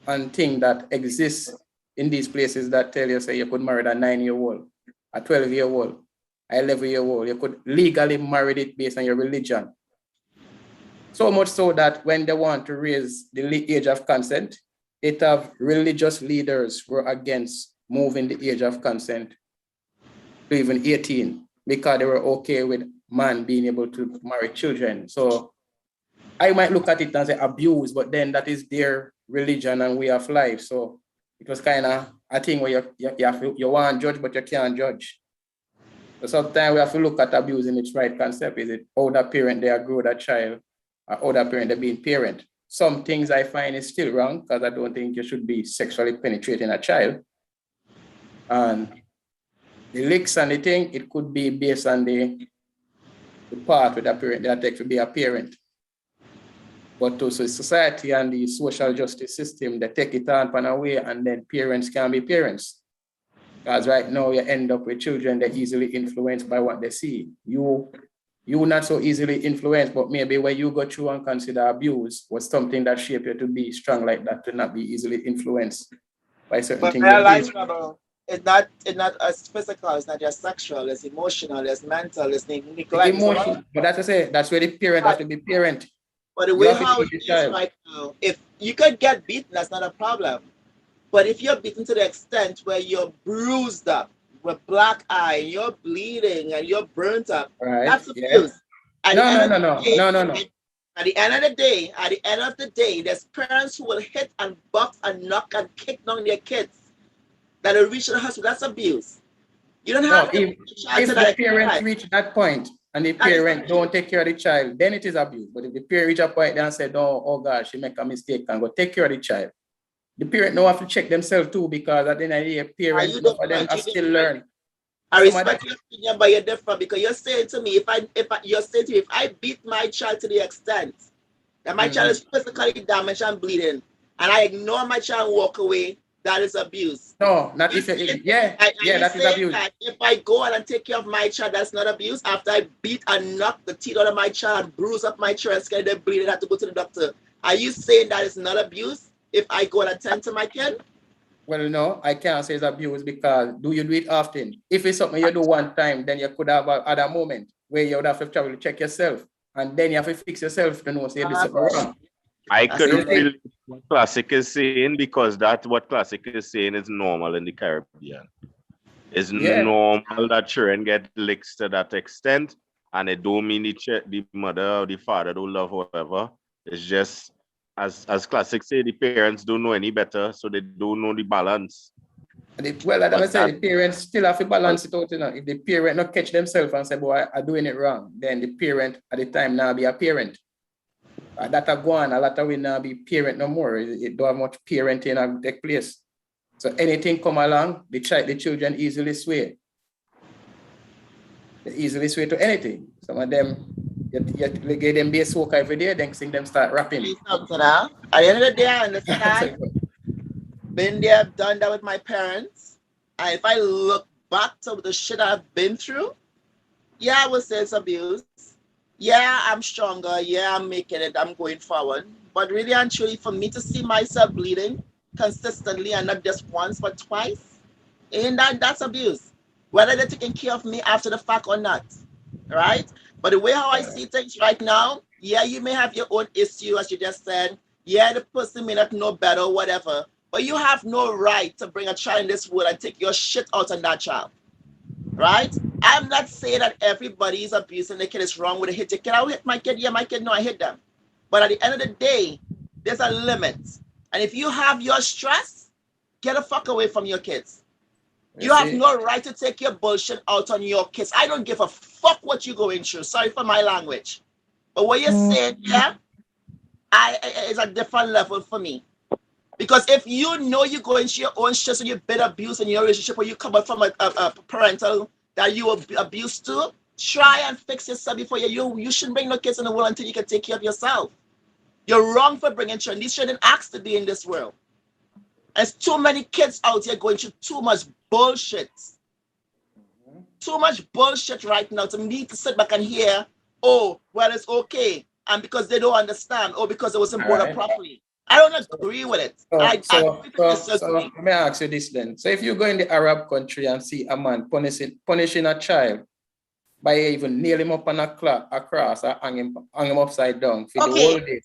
and thing that exists in these places that tell you, say, you could marry a 9-year-old, a 12-year-old, a 11-year-old. You could legally marry it based on your religion. So much so that when they want to raise the age of consent, it have religious leaders who are against moving the age of consent to even 18 because they were okay with man being able to marry children. So I might look at it as an abuse, but then that is their religion and way of life. So it was kind of a thing where you want to judge, but you can't judge. So sometimes we have to look at abuse in its right concept. Is it how that parent they grow that child, or how that parent they being parent? Some things I find is still wrong because I don't think you should be sexually penetrating a child. And the licks and the thing, it could be based on the part with a parent that takes to be a parent. But to society and the social justice system, they take it on and away, and then parents can be parents. Because right now you end up with children that easily influenced by what they see. You not so easily influenced, but maybe when you go through and consider abuse was something that shaped you to be strong like that, to not be easily influenced by certain things. It's not as physical, it's not just sexual, it's emotional, it's mental, it's neglect. Emotion, but that's to say, that's where the parent has to be parent. But the way how it is right now, if you could get beaten, that's not a problem. But if you're beaten to the extent where you're bruised up with black eye, and you're bleeding and you're burnt up, that's abuse. No. At the end of the day, there's parents who will hit and box and knock and kick down their kids that will reach the hospital. That's abuse. You don't have to. If the parents reach that point and the parent don't take care of the child, then it is abuse. But if the parent reach a point and said, oh gosh, she make a mistake and go take care of the child, the parent don't have to check themselves too, because at the end of the day, parents for them are still learning. I respect your opinion, but you're different because you're saying to me, if I beat my child to the extent that my child is physically damaged and bleeding, and I ignore my child and walk away, that is abuse. No, not that is abuse. That if I go out and take care of my child, that's not abuse. After I beat and knock the teeth out of my child, bruise up my child, scared they're bleeding, have to go to the doctor. Are you saying that is not abuse if I go and attend to my kid? Well, no, I can't say it's abuse because do you do it often? If it's something you do one time, then you could have another moment where you would have to travel to check yourself, and then you have to fix yourself to know say you did something wrong. I couldn't feel what Classic is saying because that's what Classic is saying is normal in the Caribbean. It's normal that children get licks to that extent, and it don't mean the mother or the father don't love whoever. It's just as Classic say, the parents don't know any better, so they don't know the balance. Well, as I said, the parents still have to balance it out. You know, if the parent not catch themselves and say, "Boy, I'm doing it wrong," then the parent at the time now be a parent. That a go on, a lot of we now be parent no more. It don't have much parenting that take place. So anything come along, the children easily sway. They easily sway to anything. Some of them, you get them be a soak every day, then sing them start rapping. At the end of the day, I understand. Been there, done that with my parents. And if I look back to the shit I've been through, yeah, I would say it's abuse. Yeah, I'm stronger. Yeah, I'm making it. I'm going forward. But really and truly, for me to see myself bleeding consistently and not just once but twice, and that's abuse. Whether they're taking care of me after the fact or not, right? But the way how I see things right now, yeah, you may have your own issue, as you just said. Yeah, the person may not know better or whatever, but you have no right to bring a child in this world and take your shit out on that child, right? I'm not saying that everybody is abusing the kid is wrong with a hit your kid. I hit my kid. Yeah, my kid, no, I hit them. But at the end of the day, there's a limit. And if you have your stress, get the fuck away from your kids. You have no right to take your bullshit out on your kids. I don't give a fuck what you're going through. Sorry for my language. But what you're saying, yeah, it's a different level for me. Because if you know you're going through your own stress and you've been abused in your relationship or you come up from a parental that you were abused to, try and fix yourself before you shouldn't bring no kids in the world until you can take care of yourself. You're wrong for bringing children. These children ask to be in this world. There's too many kids out here going through too much bullshit. Too much bullshit right now to me to sit back and hear, oh, well, it's okay. And because they don't understand, or because it wasn't brought up properly. I don't agree with it. So let me ask you this then. So if you go in the Arab country and see a man punishing a child by even nail him up on a cross or hang him upside down for the whole day.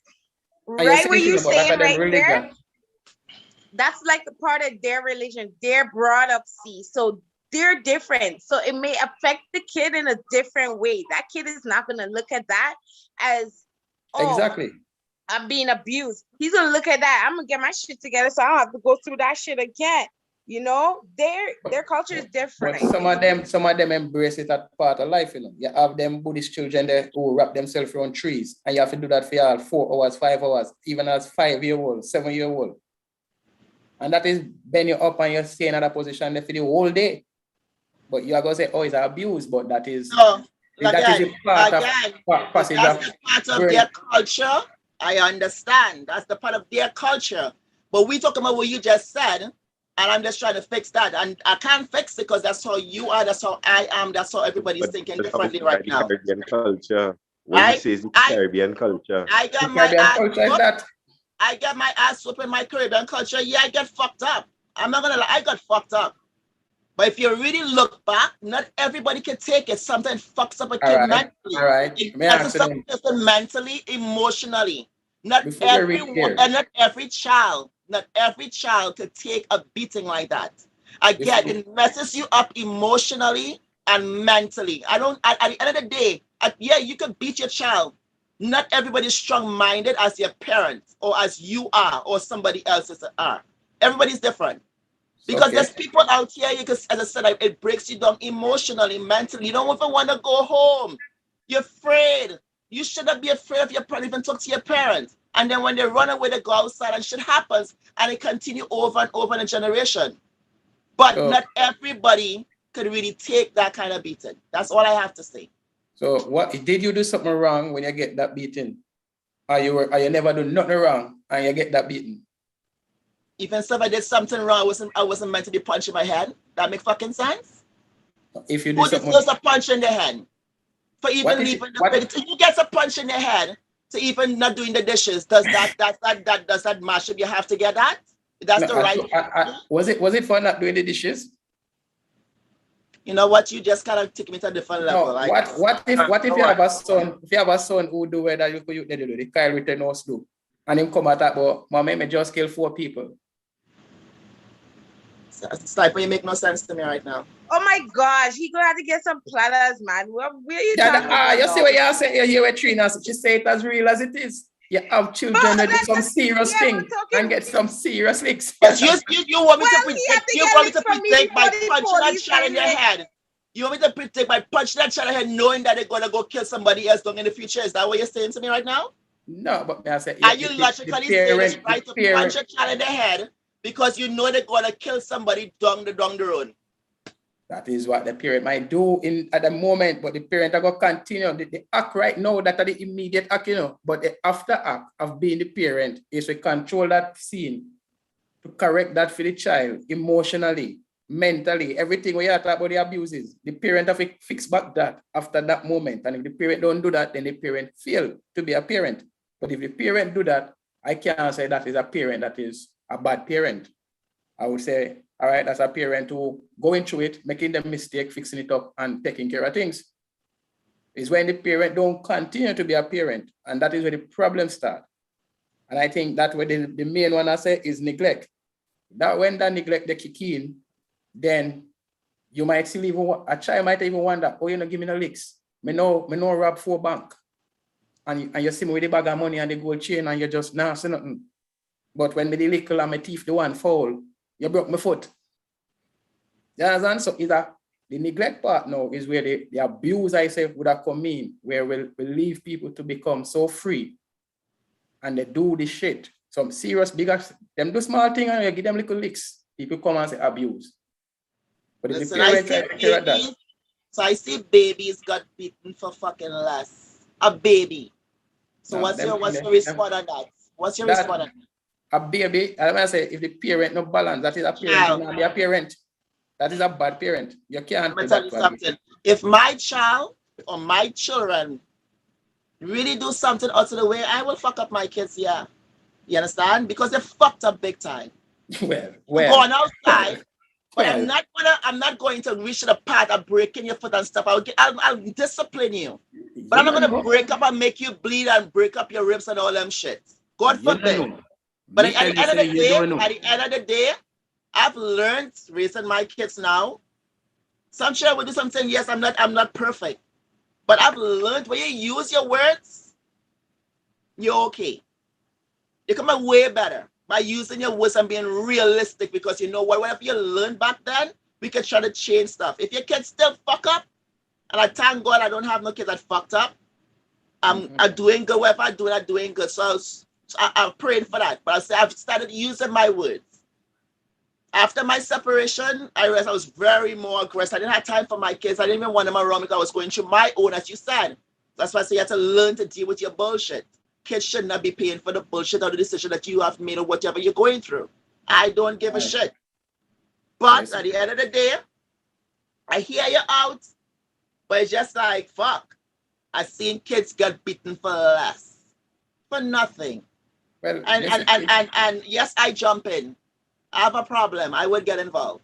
Right what you're saying right there, that's like a part of their religion. They're brought up, so they're different. So it may affect the kid in a different way. That kid is not going to look at that as, oh, exactly, I'm being abused. He's going to look at that, I'm going to get my shit together so I don't have to go through that shit again. You know, their culture is different. But some of them embrace it as part of life, you know. You have them Buddhist children there who wrap themselves around trees, and you have to do that for all 4 hours, 5 hours, even as 5-year-old, 7-year-old. And that is bend you up and you stay in that position there for the whole day. But you are going to say, oh, it's abuse, but that is part of their culture. I understand. That's the part of their culture. But we talking about what you just said, and I'm just trying to fix that. And I can't fix it because that's how you are, that's how I am, that's how everybody's thinking differently right now. Caribbean culture. What you say is the Caribbean culture. I got my ass whooped in my Caribbean culture. Yeah, I get fucked up. I'm not gonna lie, I got fucked up. But if you really look back, not everybody can take it. Sometimes fucks up a kid mentally. All right. Mentally, emotionally. Not every child could take a beating like that. Again, it messes you up emotionally and mentally. At the end of the day, you could beat your child. Not everybody is strong-minded as your parents or as you are or somebody else are. Everybody's different. Because there's people out here, as I said, it breaks you down emotionally, mentally. You don't even want to go home. You're afraid. You shouldn't be afraid of your parents, even talk to your parents. And then when they run away, they go outside and shit happens. And it continue over and over in a generation. But not everybody could really take that kind of beating. That's all I have to say. So what did you do something wrong when you get that beating? Or you never do nothing wrong and you get that beating? Even if I did something wrong, I wasn't meant to be punched in my head. That make fucking sense? If you do who deserves a punch in the head? For even leaving who gets a punch in the head to even not doing the dishes? Does that mash up? You have to get that? That's the right. Was it for not doing the dishes? You know what? You just kind of take me to a different level. No, what if you have a son? If you have a son who do where that you do the Kyle with the nose do, and him come at that, but Mama may just kill 4 people. Sniper, you make no sense to me right now. Oh my gosh, he gonna have to get some platters, man. Where are you talking about? You see what you're saying? You hear what Trina, she say it as real as it is. You have children that do some serious yeah, thing we're talking- and get some serious licks. But you want me to Well, he had predict, to you get want me to licked from me predict by before the punching that police child in the came in. head. You want me to predict by punching that child in the head, knowing that they're gonna go kill somebody else down in the future? Is that what you're saying to me right now? No, but may I say, Are you logically saying it's right to punch a child in the head because you know they're gonna kill somebody down the road? That is what the parent might do at the moment, but the parent are going to continue. The act right now, that are the immediate act, you know, but the after act of being the parent is to control that scene, to correct that for the child emotionally, mentally, everything we are talking about the abuses. The parent have to fix back that after that moment. And if the parent don't do that, then the parent fail to be a parent. But if the parent do that, I can't say that is a parent that is a bad parent. I would say, all right, that's a parent who going through it, making the mistake, fixing it up, and taking care of things. It's when the parent don't continue to be a parent, and that is where the problems start. And I think that where the main one I say is neglect. That when that neglect they kick in, then you might still even, a child might even wonder, oh, you know, give me no licks. Me no rob 4 bank. And you see me with the bag of money and the gold chain and you just nah say nothing. But when me the little and my teeth the one fall, you broke my foot. You understand? So either the neglect part now is where the abuse, I say, would have come in, where we leave people to become so free and they do the shit. Some serious, bigger, them do small thing and you give them little licks. People come and say abuse. But if Listen, the parents take care of that. So I see babies got beaten for fucking less. A baby. So No, what's your response on that? What's your response on that? A baby, I might say, if the parent no balance, that is a parent, Child. not be a parent. That is a bad parent. You can't Let me do tell that. you something. If my child or my children really do something out of the way, I will fuck up my kids, yeah. You understand? Because they fucked up big time. Well. Going outside, but well. I'm not going to reach the part of breaking your foot and stuff. I'll discipline you. But I'm not gonna break up and make you bleed and break up your ribs and all them shit. God forbid. But at the end of the day, I've learned raising my kids now. Some shit will do something. Yes, I'm not perfect. But I've learned when you use your words, you're okay. You come out way better by using your words and being realistic, because you know what, whatever you learned back then, we can try to change stuff. If your kids still fuck up, and I thank God I don't have no kids that fucked up, I'm doing good. Whatever I'm doing good. So I'm praying for that. But I've started using my words. After my separation, I realized I was very more aggressive. I didn't have time for my kids. I didn't even want them around because I was going through my own, as you said. That's why I say you have to learn to deal with your bullshit. Kids should not be paying for the bullshit or the decision that you have made or whatever you're going through. I don't give a shit. But at the end of the day, I hear you out, but it's just like, fuck. I've seen kids get beaten for less, for nothing. Well, and yes, I jump in. I have a problem. I would get involved.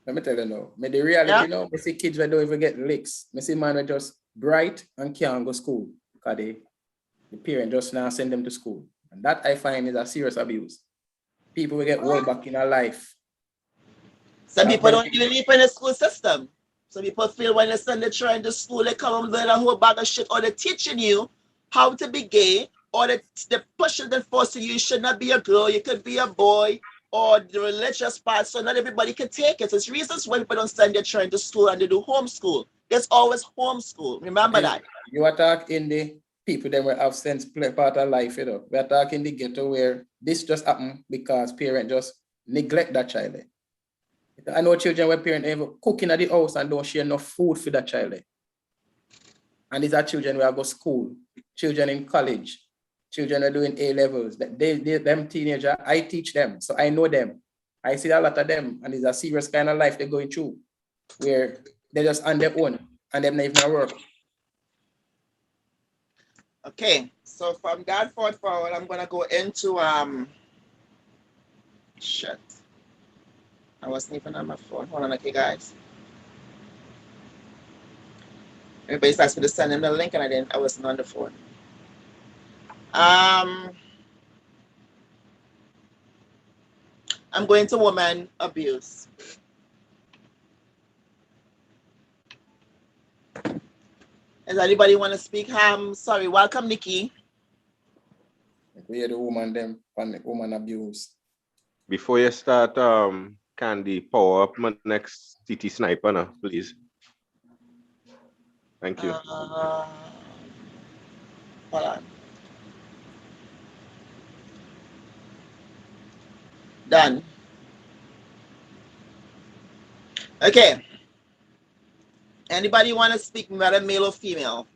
Let me tell you now. The reality now, I see kids that don't even get licks. I see man that just bright and can't go to school because the parent just now send them to school. And that I find is a serious abuse. People will get rolled back in their life. Some people don't even live in the school system. Some people feel when they send their children to school, they come and learn a whole bag of shit, or they're teaching you how to be gay, or they're pushing and forcing you should not be a girl, you could be a boy, or the religious part, so not everybody can take it. There's reasons why people don't send their children to school and they do homeschool. There's always homeschool. Remember that. You are talking the people that were have since play part of life, you know. We are talking the ghetto where this just happened because parents just neglect that child. I know children where parents ever cooking at the house and don't share enough food for that child. And these are children who go to school, children in college, children are doing A levels. Them teenagers, I teach them, so I know them. I see a lot of them, and it's a serious kind of life they're going through, where they're just on their own and they're not even work. Okay, so from that point forward, I'm gonna go into shit. I wasn't even on my phone. Hold on, okay, guys. Everybody's asked me to send them the link, and I wasn't on the phone. I'm going to woman abuse. Does anybody want to speak? Sorry, welcome, Nikki. We hear the woman them and the woman abuse. Before you start, Candy, power up my next TT sniper now, please. Thank you. Hold on. Done. Okay. Anybody want to speak, whether male or female?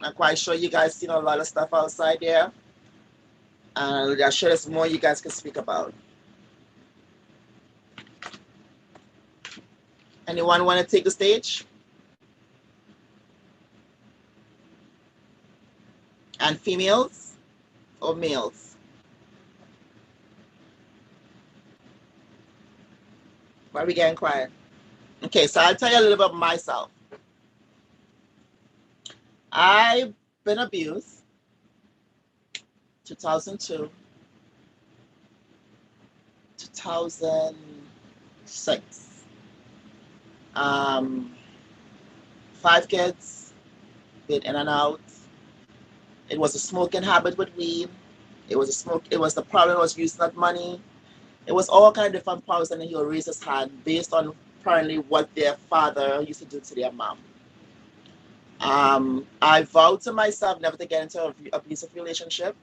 I'm quite sure you guys seen a lot of stuff outside there. And I'm sure there's more you guys can speak about. Anyone want to take the stage? And females or males? Why are we getting quiet? Okay, so I'll tell you a little bit about myself. I've been abused 2002, 2006. 5 kids, been in and out. It was a smoking habit with weed. It was the problem was using that money. It was all kind of different problems, and then he'll raise his hand based on apparently what their father used to do to their mom. I vowed to myself never to get into an abusive relationship.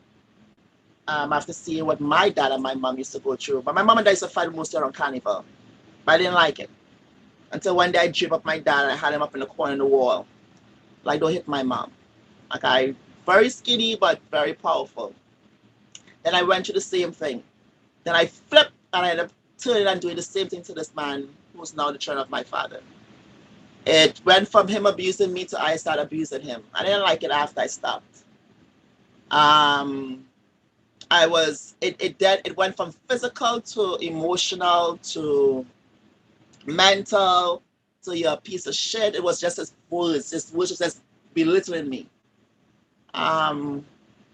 After seeing what my dad and my mom used to go through. But my mom and dad used to fight mostly around Carnival. But I didn't like it. Until one day I drew up my dad and I had him up in the corner of the wall. Like, don't hit my mom. Like, I very skinny but very powerful. Then I went through the same thing. Then I flipped and I ended up turning and doing the same thing to this man who's now the child of my father. It went from him abusing me to I started abusing him. I didn't like it after I stopped. It went from physical to emotional to mental to you're a piece of shit. It was just his words just belittling me.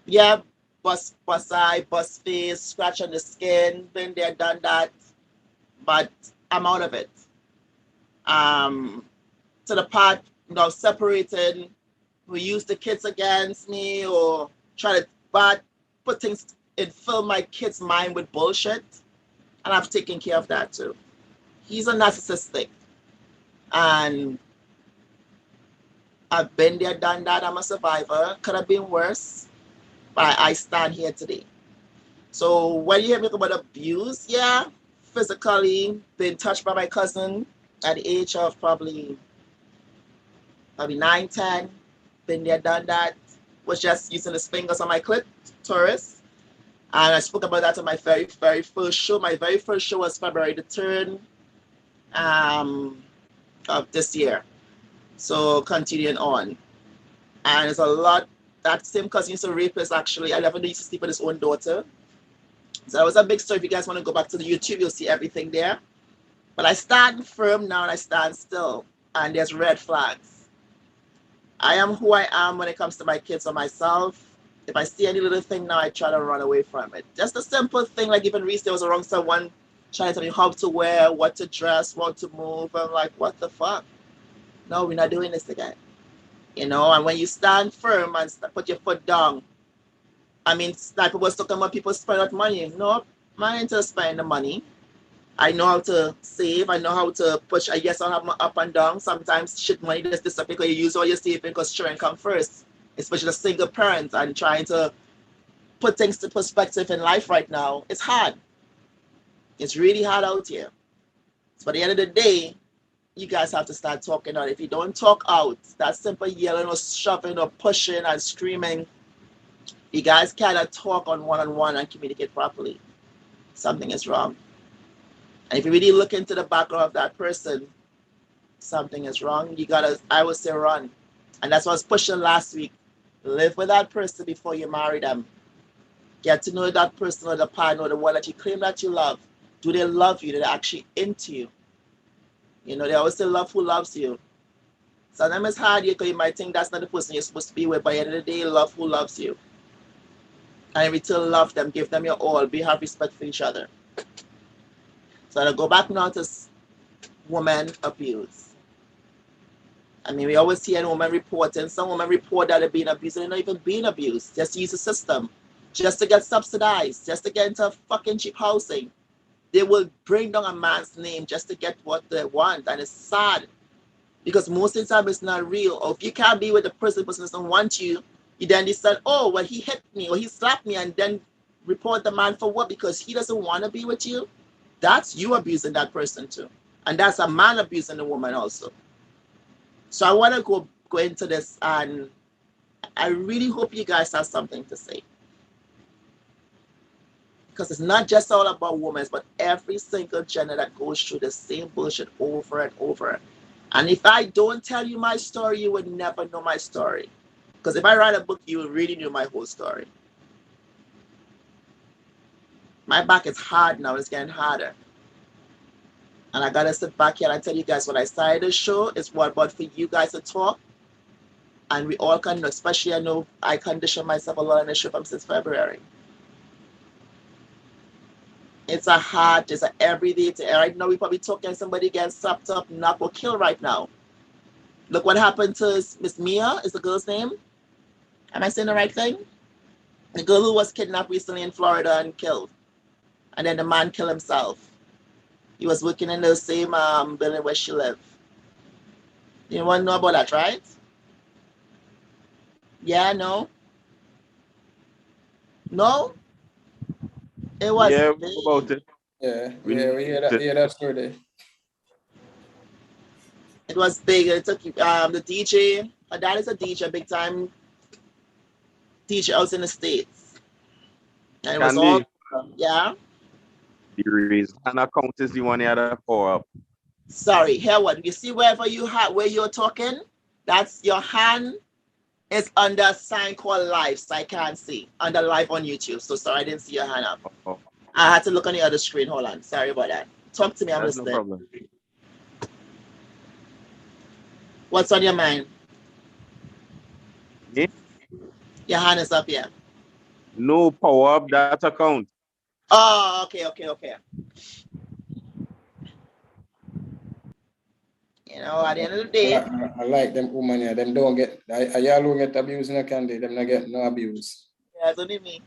Yeah, bust eye, bust face, scratch on the skin, been there, done that, but I'm out of it. To the part, separating, who use the kids against me or try to put things and fill my kid's mind with bullshit. And I've taken care of that too. He's a narcissistic. And I've been there, done that. I'm a survivor. Could have been worse. But I stand here today. So when you hear me talk about abuse, yeah, physically been touched by my cousin at the age of probably 9, 10. Been there, done that. Was just using his fingers on my clitoris. And I spoke about that on my very, very first show. My very first show was February the 3rd of this year. So continuing on. And there's a lot, that same cousin used to rape us actually. I never used to sleep with his own daughter. So that was a big story. If you guys want to go back to the YouTube, you'll see everything there. But I stand firm now and I stand still. And there's red flags. I am who I am when it comes to my kids or myself. If I see any little thing now, I try to run away from it. Just a simple thing, like even recently I was around someone trying to tell me how to wear, what to dress, what to move. I'm like, what the fuck? No, we're not doing this again. And when you stand firm and put your foot down, Sniper was talking about people spend out money. No, I'm into spending the money. I know how to save. I know how to push. I guess I'll have my up and down. Sometimes shit money just disappear because you use all your saving because children come first. Especially a single parent and trying to put things to perspective in life right now. It's hard. It's really hard out here. So at the end of the day, you guys have to start talking out. If you don't talk out, that simple yelling or shoving or pushing and screaming, you guys cannot talk on one-on-one and communicate properly. Something is wrong. And if you really look into the background of that person, something is wrong. I would say run. And that's what I was pushing last week. Live with that person before you marry them. Get to know that person or the partner or the one that you claim that you love. Do they love you? Do they actually into you? They always say love who loves you. Sometimes it's hard because you might think that's not the person you're supposed to be with, but at the end of the day, love who loves you. And if you still love them, give them your all. Have respect for each other. So I'll go back now to women abuse. We always hear women reporting. Some women report that they're being abused and they're not even being abused. Just use the system. just to get subsidized, just to get into fucking cheap housing. They will bring down a man's name just to get what they want. And it's sad because most of the time it's not real. Or if you can't be with the person doesn't want you, you then decide, oh, well, he hit me or he slapped me, and then report the man for what? Because he doesn't want to be with you. That's you abusing that person too. And that's a man abusing the woman also. So I want to go into this, and I really hope you guys have something to say. Because it's not just all about women, but every single gender that goes through the same bullshit over and over. And if I don't tell you my story, you would never know my story. Because if I write a book, you will really know my whole story. My back is hard now, it's getting harder. And I gotta sit back here and tell you guys when I started the show, it's what about for you guys to talk. And we all can, especially I know I condition myself a lot on the show from since February. It's a hard, it's an everyday thing. Right now we probably talking somebody getting slapped up, knocked or killed right now. Look what happened to Miss Mia, is the girl's name. Am I saying the right thing? The girl who was kidnapped recently in Florida and killed. And then the man killed himself. He was working in the same building where she lived. You want to know about that, right? Yeah, no? No? It was Yeah, big. about it. Yeah, we hear that story. It was big. It took the DJ. My dad is a DJ, big time DJ out in the States. And it was all, Kandy, yeah. the reason account is the one you had to pour up. Sorry, here what? You see wherever you have where you're talking, that's your hand is under a sign called live, so I can't see. Under live on YouTube. So sorry, I didn't see your hand up. Oh, I had to look on the other screen. Hold on. Sorry about that. Talk to me, I'm that's no listening. problem. What's on your mind? Me? Your hand is up here. No, power up that account. Oh, okay. You know, at the end of the day, I like them women here. Them don't get, y'all don't get abused in a Kandy. Them not get no abuse. yeah, it's only me.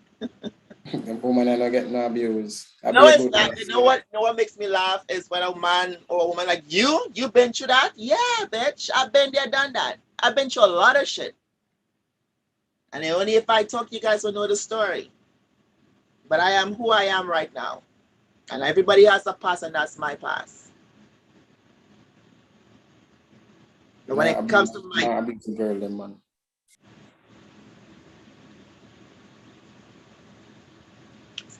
Them women are not get no abuse. No, it's not. You know what makes me laugh is when a man or a woman like you've been through that? Yeah, bitch. I've been there, done that. I've been through a lot of shit. And only if I talk, you guys will know the story. But I am who I am right now. And everybody has a past, and that's my past. But when it comes to my abuse the girl, them man.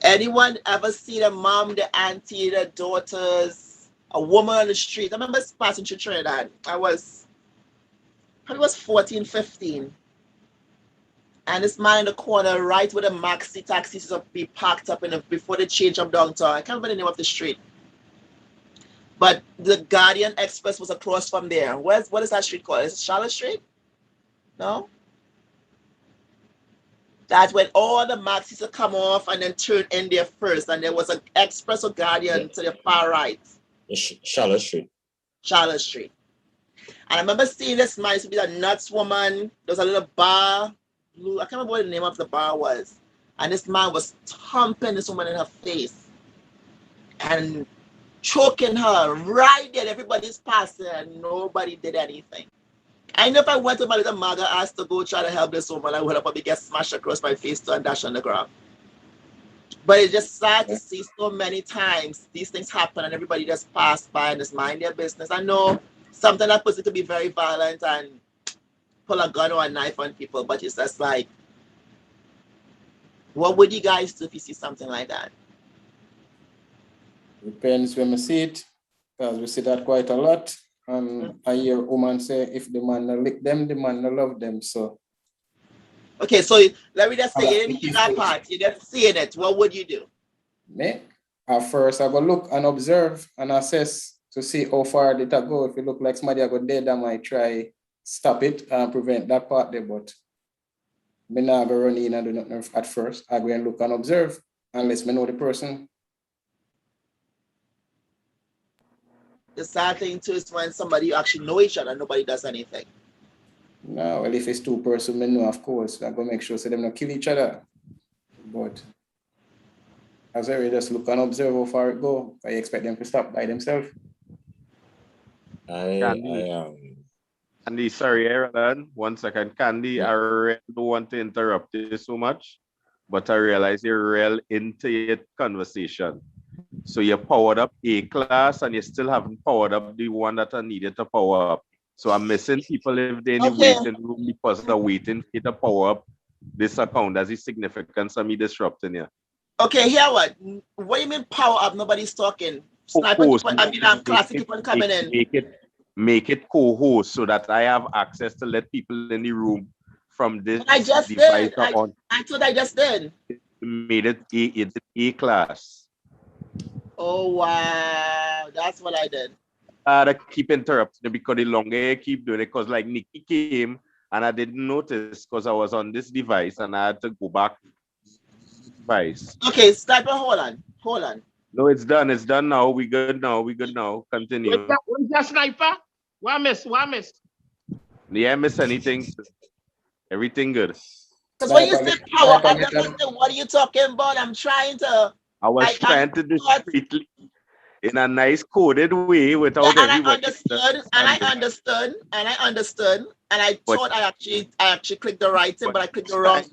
anyone ever see the mom, the auntie, the daughters, a woman on the street? I remember passing through Trinidad. I was 14, 15. And this man in the corner, right where the maxi taxis to be parked up before the change of downtown. I can't remember the name of the street. But the Guardian Express was across from there. What is that street called? Is it Charlotte Street? No? That's when all the maxis would come off and then turn in there first. And there was an Express or Guardian to the far right. Charlotte Street. Charlotte Street. And I remember seeing this man, used to be a nuts woman. There was a little bar. I can't remember what the name of the bar was. And this man was thumping this woman in her face and choking her right there. Everybody's passing and nobody did anything. I know if I went to my little mother asked to go try to help this woman, I would have probably get smashed across my face and dash on the ground. But it's just sad to see so many times these things happen and everybody just pass by and just mind their business. I know something that person could be very violent and pull a gun or a knife on people, but it's just like, what would you guys do if you see something like that? Depends when we see it, because we see that quite a lot. And I hear women say, if the man no lick them, the man no love them. So. Okay, so let me just say, you didn't hear that part. You just seeing it. What would you do? Me? At first, I go look and observe and assess to see how far did I go. If it look like somebody I go dead, I might try stop it and prevent that part there. But me not go run in and do nothing at first. I go and look and observe unless me know the person. The sad thing too is when somebody you actually know each other, nobody does anything. No, well, if it's two persons, me know, of course. I go make sure so them not kill each other. But as I just look and observe how far it go, I expect them to stop by themselves. Candy, sorry, Aaron. 1 second. Candy, I really don't want to interrupt you so much, but I realize you're real into your conversation. So you powered up A class and you still haven't powered up the one that I needed to power up. So I'm missing people if they're in the waiting room because they're waiting for you to power up this account. That's the significance of me disrupting you. Okay, here what? What do you mean power up? Nobody's talking. Sniper, I'm classic keep on coming in. Make it co-host so that I have access to let people in the room from this I just device did. I thought I just did. Made it A class. Oh wow, that's what I did. I keep interrupting because the longer I keep doing it, because like Nikki came and I didn't notice because I was on this device and I had to go back device. Okay, Sniper, hold on. No, it's done. It's done now. We good now. Continue. Where's that Sniper? What I miss? Yeah, miss anything? Everything good. Because when you say power up, what are you talking about? I'm trying to. I was trying to discreetly in a nice coded way without everybody. I understood, and I thought I actually clicked the right thing, but I clicked the wrong.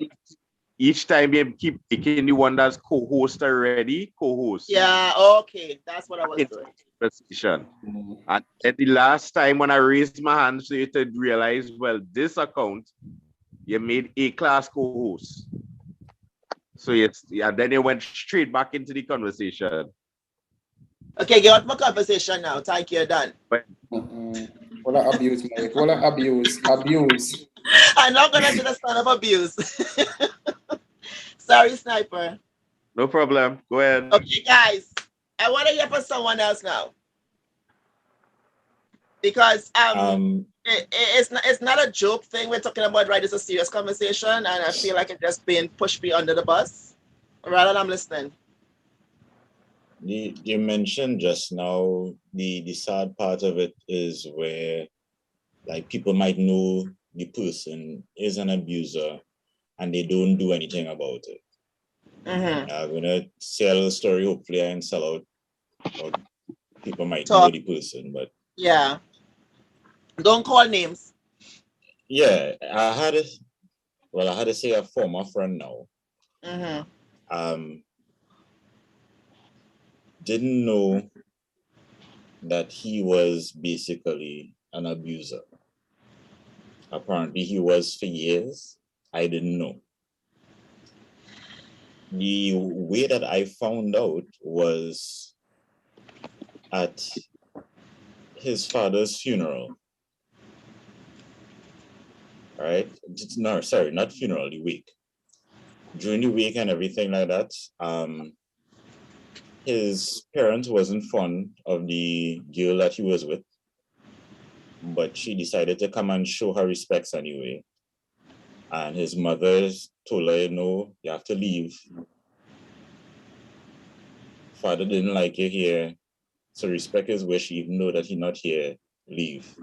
Each time you keep picking the one that's co-host already, co-host. Yeah, okay, that's what I was doing. Position. And at the last time when I raised my hand, so you to realize, well, this account, you made A class co-host. So then you went straight back into the conversation. Okay, get out my conversation now. Thank you, done. What abuse, Mike? What abuse? I'm not gonna do the son of abuse. Sorry, Sniper. No problem. Go ahead. Okay, guys. I want to hear from someone else now. Because it's not a joke thing we're talking about, right? It's a serious conversation, and I feel like it's just being pushed me under the bus. Rather, I'm listening. You mentioned just now the sad part of it is where like people might know the person is an abuser and they don't do anything about it. Mm-hmm. I'm gonna sell a story. Hopefully, I can sell out, or people might know the person. But yeah, don't call names. Yeah, I had to say a former friend now. Mm-hmm. Didn't know that he was basically an abuser. Apparently, he was for years. I didn't know. The way that I found out was at his father's funeral. Right? No, sorry, not funeral, the wake. During the wake and everything like that, his parents wasn't fond of the girl that he was with, but she decided to come and show her respects anyway. And his mother told her, no, you have to leave. Father didn't like you here, so respect his wish, even though that he's not here, leave.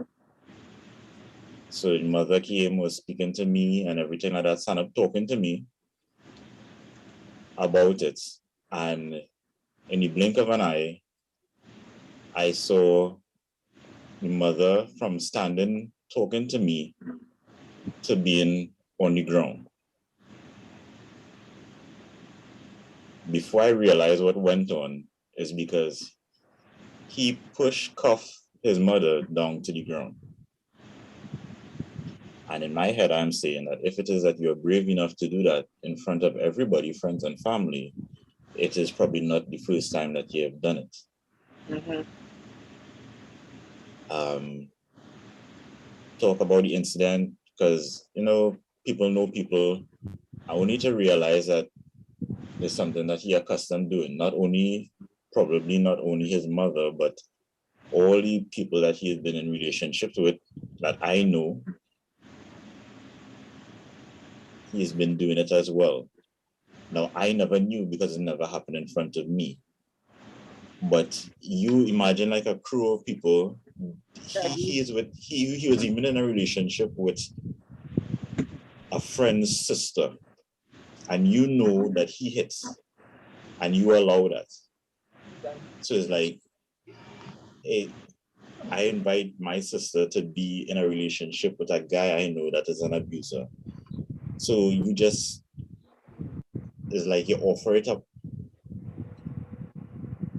So the mother came, was speaking to me and everything like that, stand up talking to me about it. And in the blink of an eye, I saw the mother from standing talking to me to being on the ground. Before I realized what went on is because he cuffed his mother down to the ground. And in my head, I'm saying that if it is that you're brave enough to do that in front of everybody, friends and family, it is probably not the first time that you have done it. Mm-hmm. Talk about the incident because, people know people. I need to realize that there's something that he accustomed doing, probably not only his mother, but all the people that he has been in relationships with that I know, he's been doing it as well. Now, I never knew because it never happened in front of me. But you imagine like a crew of people. He was even in a relationship with a friend's sister. and you know that he hits, and you allow that. So it's like, hey, I invite my sister to be in a relationship with a guy I know that is an abuser. So you just, it's like you offer it up.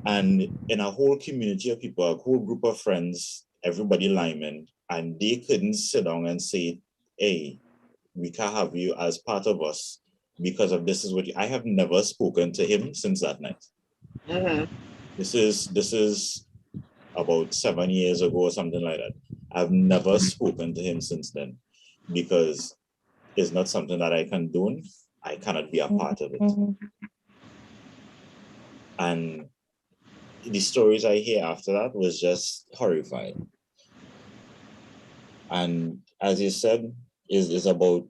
And in a whole community of people, a whole group of friends, everybody linemen, and they couldn't sit down and say, hey, we can't have you as part of us because of this is what I have never spoken to him since that night. Mm-hmm. This is about 7 years ago or something like that. I've never spoken to him since then because it's not something that I condone. I cannot be a part of it. And the stories I hear after that was just horrifying. And as you said, is about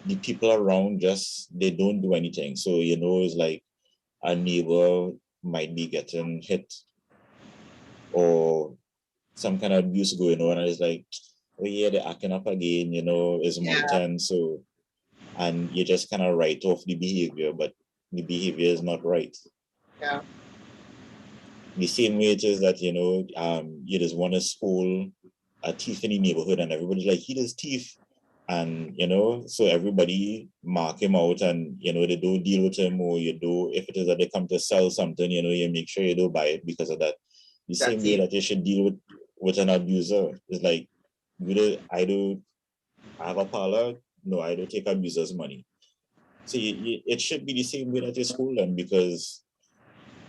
the people around, just they don't do anything. So it's like a neighbor might be getting hit or some kind of abuse going on, and it's like, oh yeah, they're acting up again, it's mountain. So, and you just kind of write off the behavior, but the behavior is not right. Yeah. The same way it is that, you just want to school a thief in the neighborhood and everybody's like, he does thief. And, so everybody mark him out and, they don't deal with him, or if it is that they come to sell something, you make sure you don't buy it because of that. The same way that you should deal with an abuser. It's like, I have a parlor. No, I don't take abusers' money. So it should be the same way that you school them, because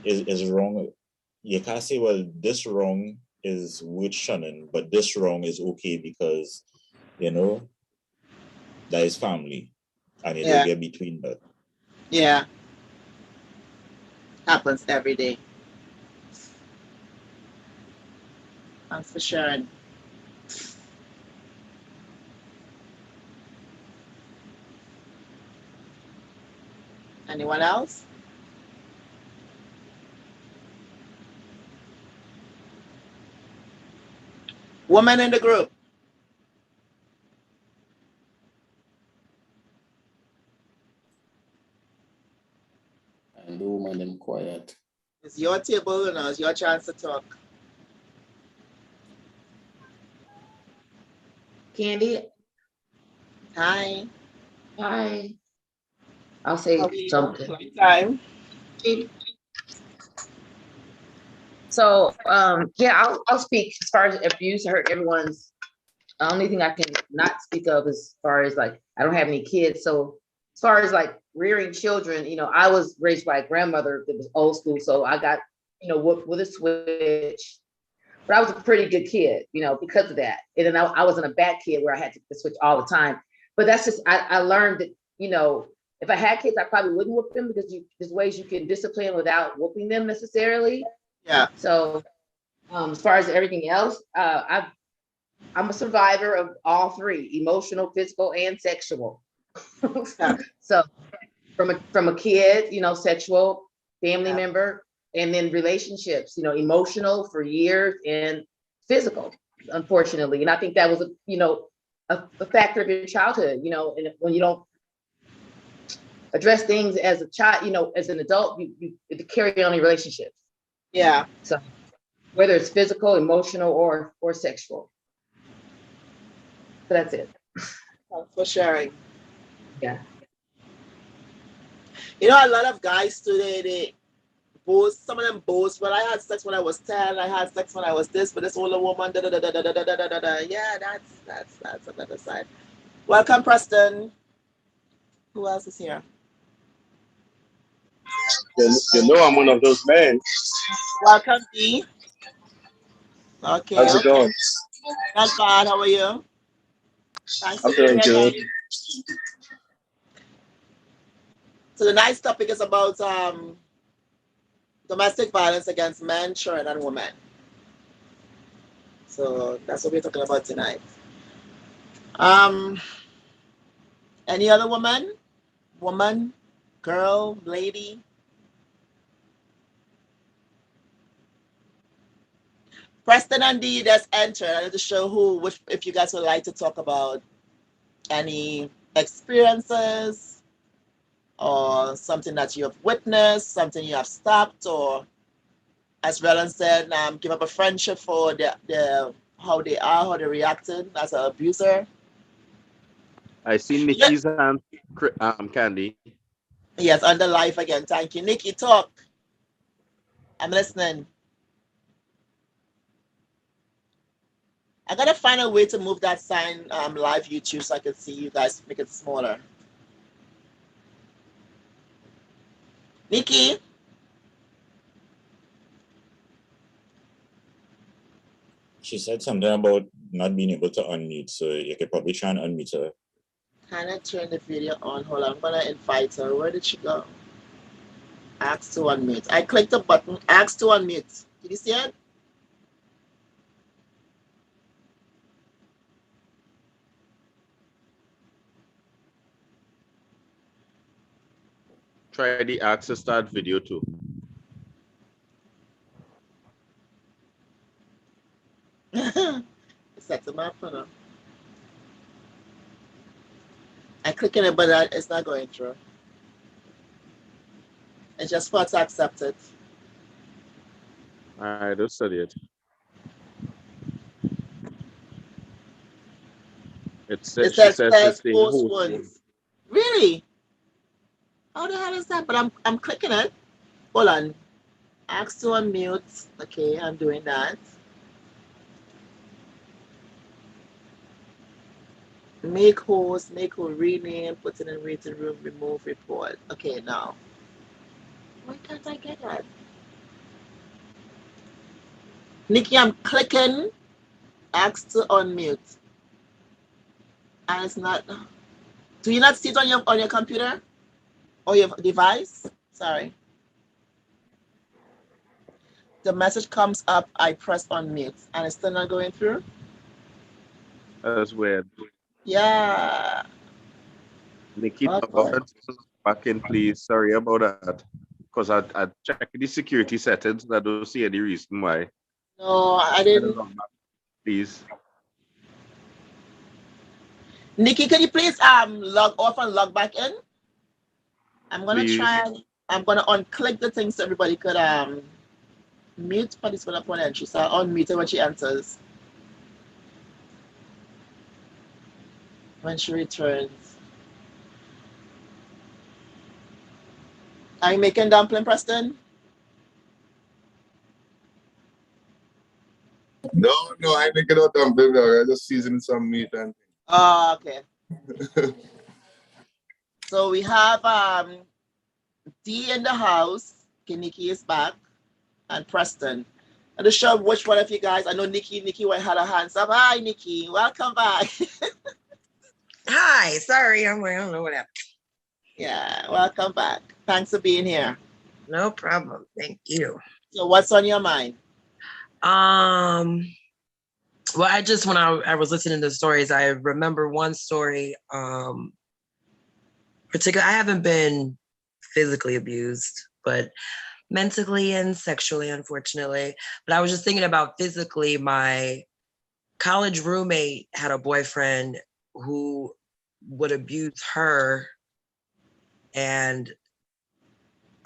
it's wrong. You can't say, well, this wrong is worth shunning, but this wrong is okay because, that is family. And you don't get between that. Yeah. Happens every day. Thanks for sharing. Anyone else? Woman in the group. And the woman them quiet. It's your table, it's your chance to talk. Kandy, Hi. hi. I'll say How are you? something. Long time. So, yeah, I'll speak as far as abuse. I heard everyone's. The only thing I can not speak of as far as like, I don't have any kids. So as far as like rearing children, I was raised by a grandmother that was old school. So I got, whooped with a switch, but I was a pretty good kid, because of that. And then I wasn't a bad kid where I had to switch all the time. But that's just, I learned that, if I had kids, I probably wouldn't whoop them because there's ways you can discipline without whooping them necessarily. Yeah. So as far as everything else, I'm a survivor of all three: emotional, physical, and sexual. So from a kid, sexual, family member, and then relationships, emotional for years and physical, unfortunately. And I think that was a factor of your childhood, and when you don't address things as a child, as an adult, you carry on your relationships. Yeah. So whether it's physical, emotional, or sexual. So that's it. Thanks for sharing. Yeah. A lot of guys today, they boast, some of them boast, well, I had sex when I was 10, I had sex when I was this, but this older woman, da da da da da da da da da da. Yeah, that's another side. Welcome, Preston. Who else is here? I'm one of those men. Welcome, D. Okay. How's it going? Not bad. How are you? Thanks I'm for being doing here. good. So the nice topic is about domestic violence against men, children, and women. So that's what we're talking about tonight. Any other woman, girl, lady? Preston and Dee just entered. I need to show if you guys would like to talk about any experiences or something that you have witnessed, something you have stopped, or as Relan said, give up a friendship for the how they are, how they reacted as an abuser. I see Yeah. Nikki's hand, Candy. Yes, under life again. Thank you. Nikki, talk. I'm listening. I gotta find a way to move that sign live YouTube so I can see you guys, make it smaller. Nikki, She said something about not being able to unmute, so you could probably try and unmute her. can I turn the video on? Hold on, I'm gonna invite her. Where did she go? Ask to unmute. I clicked the button, ask to unmute. Did you see it? Try the access start video too. Set them up for them. I click on it, but it's not going through. It's just for to accept it. I just study it. She says it's the Post host. ones. Really? How the hell is that? But I'm clicking it. Hold on. Ask to unmute. Okay, I'm doing that. Make host, make who rename, put it in waiting room, remove report. Okay, now. Why can't I get that? Nikki, I'm clicking ask to unmute. And it's not. Do you not see it on your computer? Or your device? Sorry. The message comes up, I press unmute, and it's still not going through? That's weird. Yeah. Nikki, Oh, go ahead, back in, please. Sorry about that. Because I checked the security settings. I don't see any reason why. no, I didn't. Please. Nikki, can you please log off and log back in? I'm gonna Please. try. I'm gonna unclick the thing so everybody could mute participant upon entry. So I'll unmute her when she enters. When she returns. Are you making dumpling, Preston? No, I ain't making no dumpling, dog. I just seasoning some meat and. Oh, okay. So we have D in the house. Okay, Nikki is back. And Preston. And to show which one of you guys, I know Nikki had her hands up. Hi, Nikki. Welcome back. Hi. Sorry, I don't know what happened. Yeah, welcome back. Thanks for being here. No problem. Thank you. So what's on your mind? Well, when I was listening to stories, I remember one story, particularly, I haven't been physically abused, but mentally and sexually, unfortunately. But I was just thinking about physically, my college roommate had a boyfriend who would abuse her, and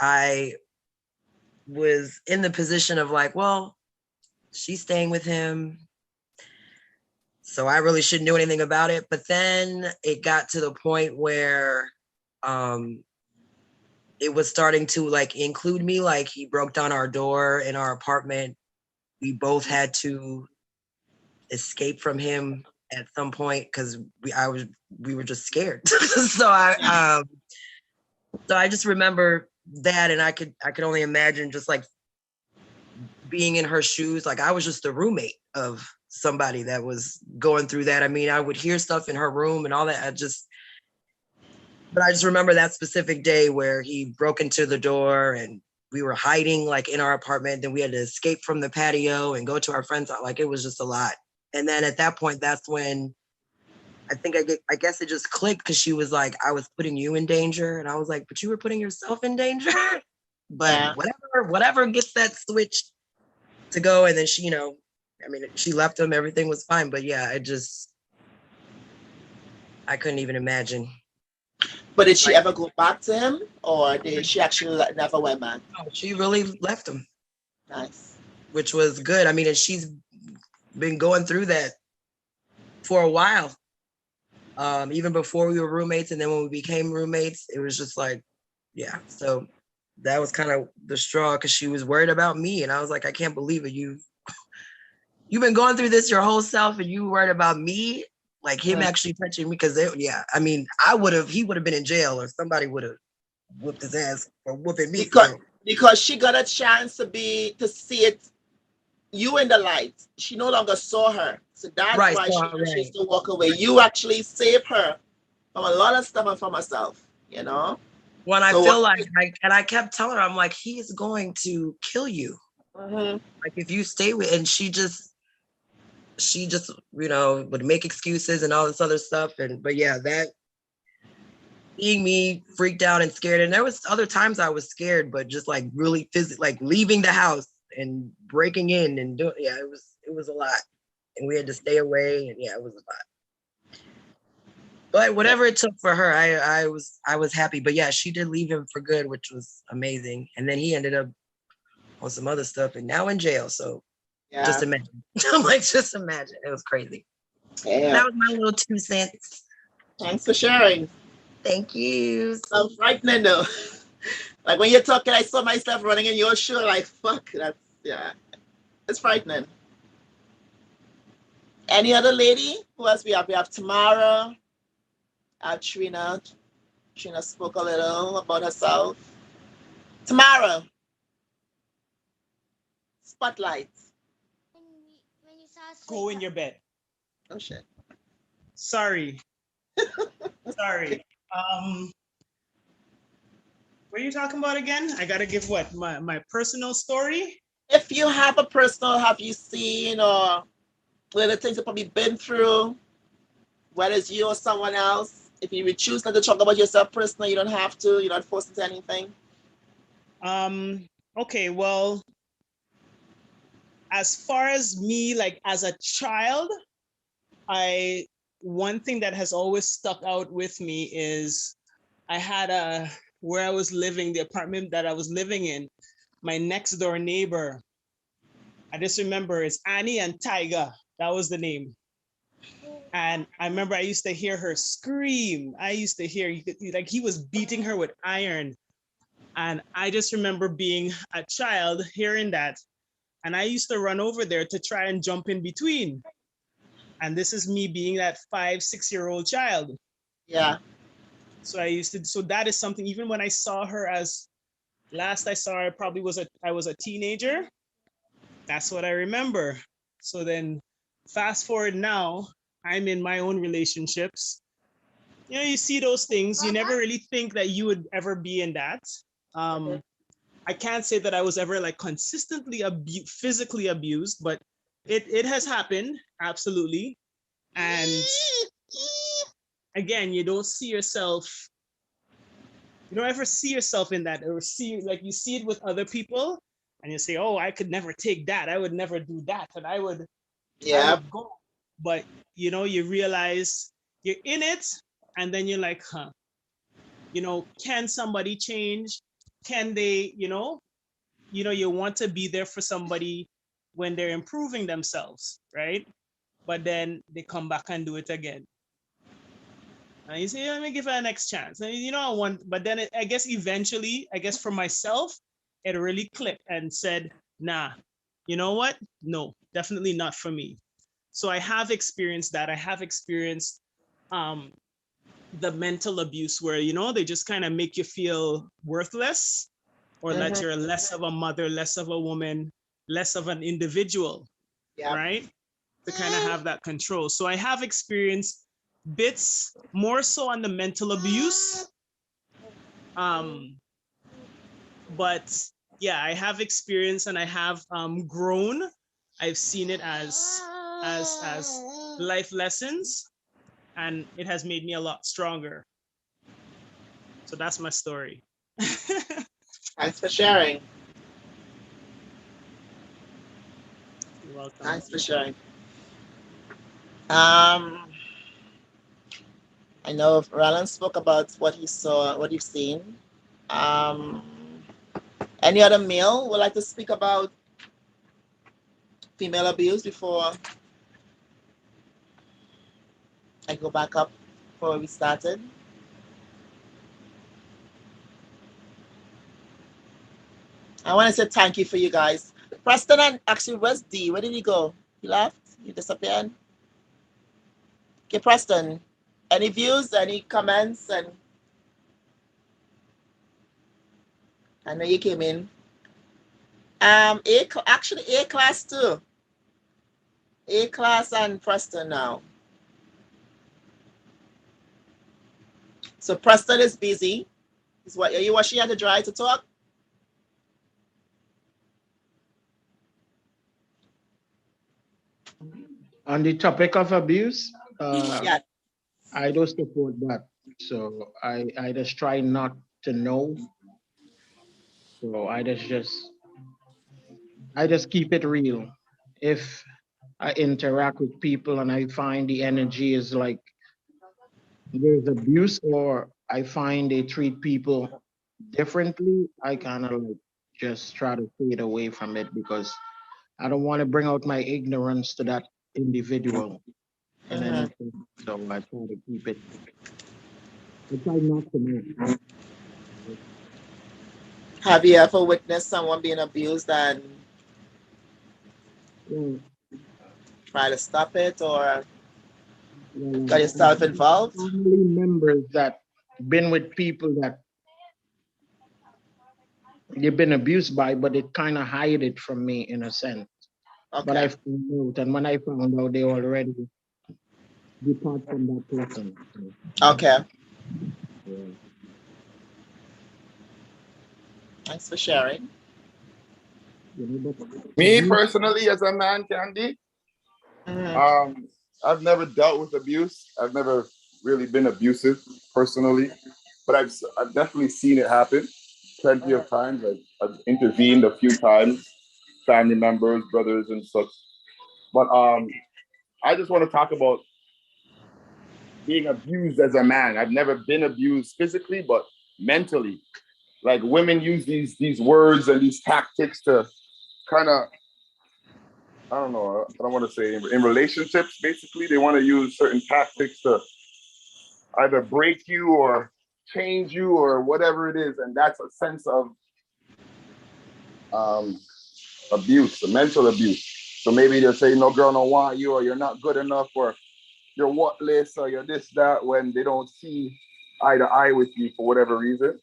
I was in the position of like, well, she's staying with him, so I really shouldn't do anything about it. But then it got to the point where it was starting to like include me. Like, he broke down our door in our apartment. We both had to escape from him at some point because we were just scared. So I just remember that, and I could only imagine just like being in her shoes. Like, I was just a roommate of somebody that was going through that. I mean, I would hear stuff in her room and all that. But I just remember that specific day where he broke into the door and we were hiding like in our apartment. Then we had to escape from the patio and go to our friend's house. Like, it was just a lot. And then at that point, that's when I guess it just clicked, because she was like, I was putting you in danger. And I was like, but you were putting yourself in danger. But whatever gets that switch to go. And then she, she left him, everything was fine. But yeah, I couldn't even imagine But did she Like, ever go back to him, or did she actually never went back? no, she really left him, Nice. which was good. I mean, and she's been going through that for a while. Even before we were roommates, and then when we became roommates, it was just like, yeah. So that was kind of the straw, because she was worried about me, and I was like, I can't believe it. You've been going through this your whole self, and you worried about me, like him actually touching me. Because yeah, I mean, he would have been in jail, or somebody would have whooped his ass for whooping me. Because she got a chance to see it, you in the light. She no longer saw her, so that's Right, why so, she chose to walk away. You actually saved her from a lot of stuff and from herself. You know. When I So feel like, and I kept telling her, I'm like, he is going to kill you. Like if you stay with, and she just would make excuses and all this other stuff. But yeah, that seeing me freaked out and scared, and there was other times I was scared, but just like really like leaving the house and breaking in and doing, yeah, it was a lot, and we had to stay away, and yeah, it was a lot. But whatever it took for her, I was happy. But yeah, she did leave him for good, which was amazing. And then he ended up on some other stuff and now in jail. So just imagine. I'm like, just imagine. It was crazy. Yeah. That was my little 2 cents. Thanks for sharing. Thank you. So frightening though. Like when you're talking, I saw myself running in your shoe. Like fuck, it's frightening. Any other lady? Who else we have? We have Tamara. Trina. Trina spoke a little about herself. Tamara. Spotlight. Go in your bed. Oh shit. Sorry. Sorry. What are you talking about again? I gotta give what? My personal story? If you have a personal, have you seen, or little things you've probably been through, whether it's you or someone else, if you would choose not to talk about yourself personally, you don't have to, you're not forced into anything. Okay, well, as far as me, like as a child, one thing that has always stuck out with me is I had where I was living, the apartment that I was living in, my next door neighbor, I just remember it's Annie and Tiger. That was the name. And I remember I used to hear her scream. I used to hear, like he was beating her with iron. And I just remember being a child hearing that. And I used to run over there to try and jump in between. And this is me being that 5-6-year-old child. Yeah. So so that is something, even when I saw her last I saw her, I was a teenager. That's what I remember. So then fast forward now, I'm in my own relationships. You know, you see those things, you never really think that you would ever be in that. I can't say that I was ever like consistently physically abused, but it has happened, absolutely. And again, you don't ever see yourself in that, or you see it with other people and you say, oh, I could never take that, I would never do that, and I would go. But you realize you're in it, and then you're like, can somebody change? Can they, you want to be there for somebody when they're improving themselves, right? But then they come back and do it again. And you say, let me give her a next chance. And but then I guess eventually, for myself, it really clicked and said, nah, you know what? No, definitely not for me. So I have experienced that. I have experienced the mental abuse where, they just kind of make you feel worthless, or that you're less of a mother, less of a woman, less of an individual, right? To kind of have that control. So I have experienced bits more so on the mental abuse. But yeah, I have experienced, and I have grown. I've seen it as life lessons, and it has made me a lot stronger. So that's my story. Thanks for sharing. You're welcome. Thanks for sharing. I know Roland spoke about what he saw, what you've seen. Um, any other male would like to speak about female abuse before I go back up before we started? I want to say thank you for you guys. Preston and actually, where's D? Where did he go? He left? He disappeared? Okay, Preston, any views, any comments? And I know you came in. Actually A class too. A class and Preston now. So Preston is busy. Is what are you washing at the dry to talk? On the topic of abuse, Yeah. I do support that. So I just try not to know. So I just keep it real. If I interact with people and I find the energy is like there's abuse or I find they treat people differently, I kind of like just try to fade away from it because I don't want to bring out my ignorance to that individual in Mhm. anything. So I try to keep it. I try not to know. Have you ever witnessed someone being abused and Well, try to stop it or got well, yourself involved? family members that been with people that they've been abused by, but they kind of hide it from me in a sense. But I Okay. found out, and when I found out, they already depart from that person. So, Okay. yeah. Thanks for sharing. But Me abuse, personally, as a man, Candy, Mhm. um, I've never dealt with abuse. I've never really been abusive personally, but I've definitely seen it happen plenty Mhm. of times. I've intervened a few times, family members, brothers, and such. But I just want to talk about being abused as a man. I've never been abused physically, but mentally. Like women use these words and these tactics to kind of, I don't know, I don't want to say in relationships. Basically, they want to use certain tactics to either break you or change you or whatever it is, and that's a sense of um, abuse, mental abuse. So maybe they'll say, "No girl don't want you," or "You're not good enough," or "You're worthless," or "You're this that," when they don't see eye to eye with you for whatever reason.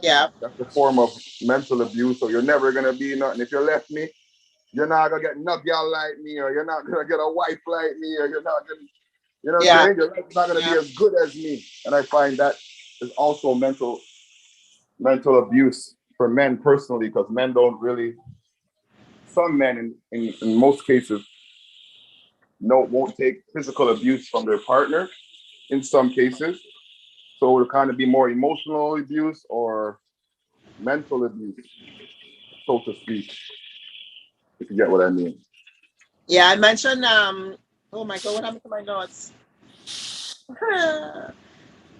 Yeah. That's a form of mental abuse. So you're never gonna be nothing. If you left me, you're not gonna get no girl like me, or you're not gonna get a wife like me, or you're not gonna, you know what I'm Yeah. saying? Your life's not gonna be Yeah. as good as me. And I find that is also mental abuse for men personally, because men don't really, some men in most cases, no won't take physical abuse from their partner in some cases. So it would kind of be more emotional abuse or mental abuse, so to speak, if you get what I mean. Yeah, I mentioned oh my god, what happened to my notes?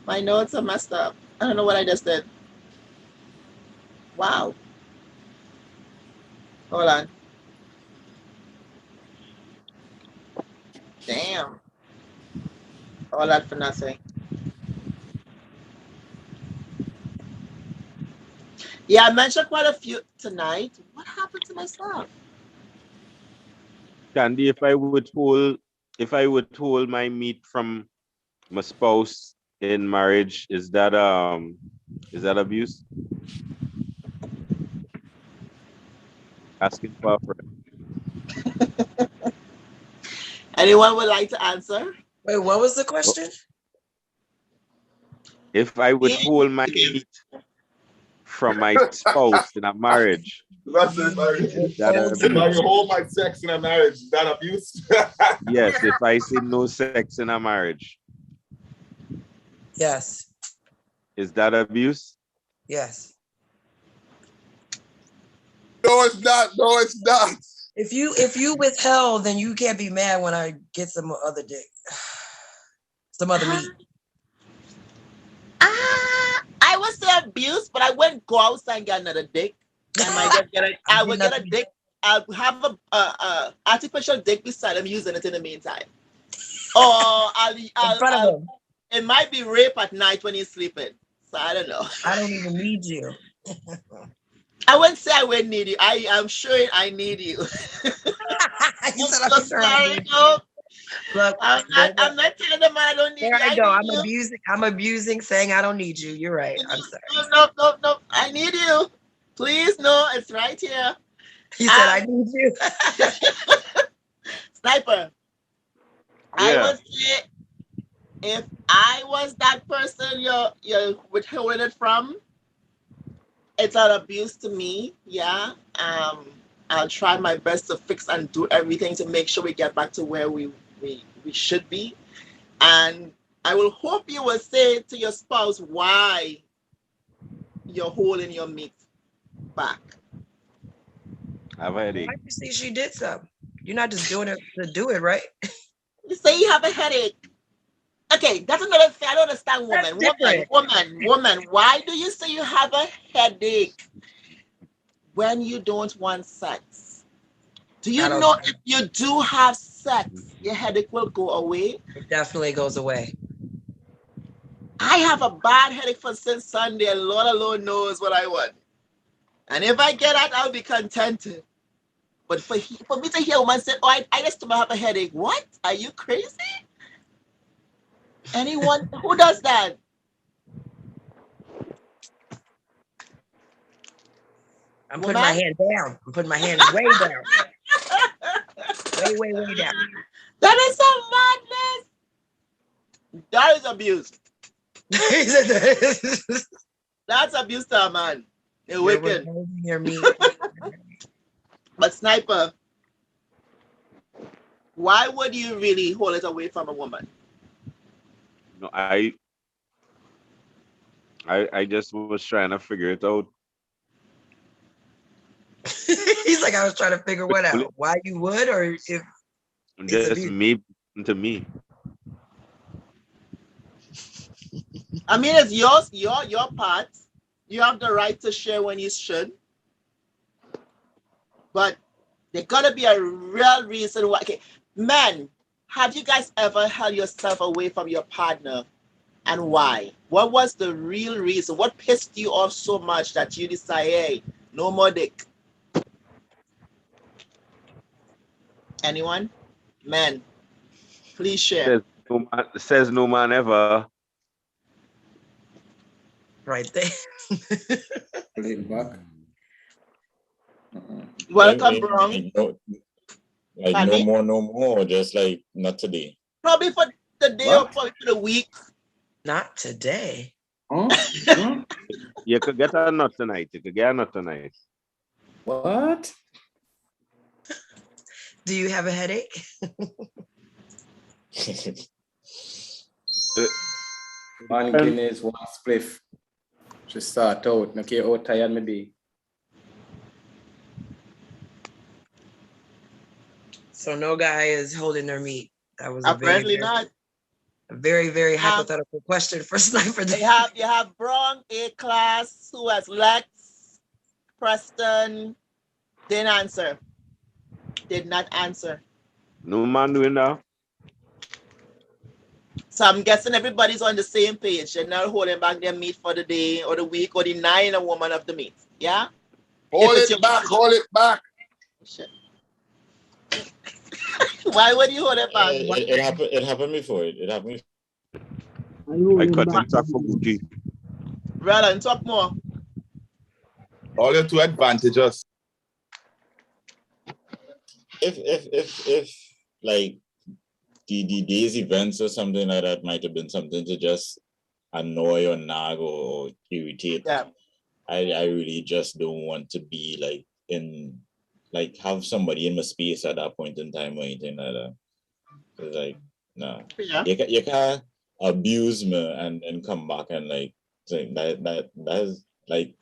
My notes are messed up. I don't know what I just did. Wow. Hold on. Damn. All that for nothing. Yeah, I mentioned quite a few tonight. What happened to my stuff? Candy, if I withhold my meat from my spouse in marriage, is that abuse? Asking for a friend. Anyone would like to answer? Wait, what was the Oh, question? if I withhold my meat from my spouse in a marriage, That's if is that if I abuse? hold my sex in a marriage, is that abuse? Yes, if I say no sex in a marriage, Yes. is that abuse? Yes. No, it's not. No, it's not. If you withheld, then you can't be mad when I get some other dick, some other meat. I was still abused, but I wouldn't go outside and get another dick. I might just get a, I would get a dick. I'll have a artificial dick beside him using it in the meantime. Or it might be rape at night when he's sleeping. So I don't know. I don't even need you. I wouldn't say I wouldn't need you. I'm sure I need you. You said I'm so sorry, no. Look, I'm not telling the man I don't need there you. I go. Need I'm abusing, saying I don't need you. You're right. I'm sorry. No. I need you. Please, no. It's right here. He said I need you. Sniper. I would say if I was that person you're withholding it from, it's an abuse to me. Yeah. I'll try my best to fix and do everything to make sure we get back to where we should be. And I will hope you will say to your spouse why you're holding your meat back. I've had Why do you see she did something? You're not just doing it to do it, right? You say you have a headache. Okay, that's another thing. I don't understand, woman. Why do you say you have a headache when you don't want sex? Do you know if you do have sex, your headache will go away? It definitely goes away. I have a bad headache since Sunday, and Lord alone knows what I want. And if I get that, I'll be contented. But for me to hear a woman say, "Oh, I just have a headache," what? Are you crazy? Anyone who does that? I'm putting my hand down. I'm putting my hand way down. way down. That is some madness. That is abuse. That's abuse to a man. You're wicked. Your meat. But Sniper, why would you really hold it away from a woman? No, I just was trying to figure it out. He's like, I was trying to figure what out. Why you would, or if just me to me. I mean, it's yours, your part. You have the right to share when you should. But there gotta be a real reason why. Okay, men, have you guys ever held yourself away from your partner, and why? What was the real reason? What pissed you off so much that you decide, hey, no more dick? Anyone? Men, please share. Says no man ever. Right there. Welcome, Bron. No more. Just like not today. Probably for the day or probably for the week. Not today. You could get a nut tonight. You could get a nut tonight. What? Do you have a headache? One Guinness, one spliff. Just start out. Okay, how tired me be. So no guy is holding their meat. That was apparently not. A very, very hypothetical question for Sniper. You have Bron, A-Class, who has Lex, Preston, didn't answer. Did not answer. No man doing that. So I'm guessing everybody's on the same page. They're not holding back their meat for the day or the week or denying a woman of the meat. Yeah? Hold it back. Shit. Why would you hold it back? It happened before. It happened before. I cut it off for Gucci. Roland, talk more. All your two advantages. If like the day's events or something like that might have been something to just annoy or nag or irritate. Yeah. I really just don't want to be have somebody in my space at that point in time or anything like that. It's like, no. Yeah. You can't abuse me and come back and say that's like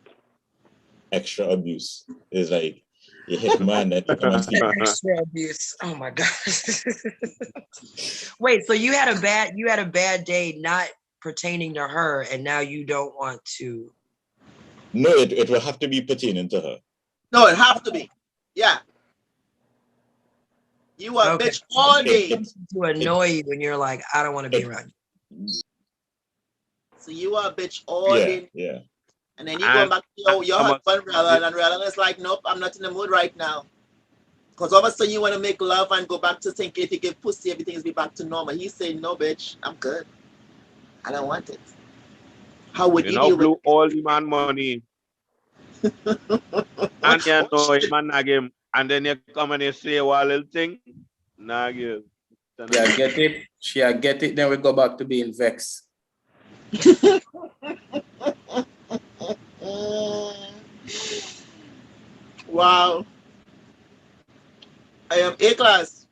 extra abuse. It's like you hit me and then you come and sleep. Extra abuse. Oh my God. Wait, so you had a bad day, not pertaining to her, and now you don't want to. No, it will have to be pertaining to her. No, it have to be. Yeah. You are Okay. bitch all day. To annoy you, and you're like, I don't want to be around you. So you are a bitch all day. Yeah. And then you go back to your husband, Rella, and Rella is like, nope, I'm not in the mood right now. Because all of a sudden you want to make love and go back to thinking if you get pussy, everything is be back to normal. He's saying, no, bitch, I'm good. I don't want it. How would you deal blew with all the man money. And you know him and nag him. And then you come and you say one little thing. Nag you. Yeah, get it. She get it. Then we go back to being vexed. Wow. I am A-class.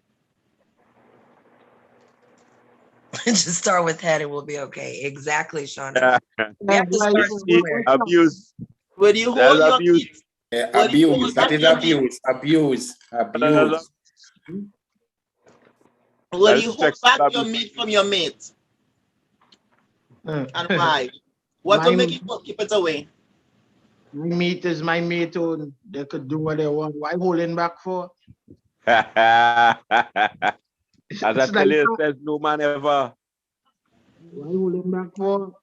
Just start with head and we'll be okay. Exactly, Shauna. We have to start somewhere. Abuse. When you hold your abuse. meat, Abuse. That is abuse. Abuse. Abuse. Will you hold back your meat from your mate? And why? What will make you keep it away? My meat is my mate own. They could do what they want. Why holding back for? As I tell you, there's no man ever. Why holding back for?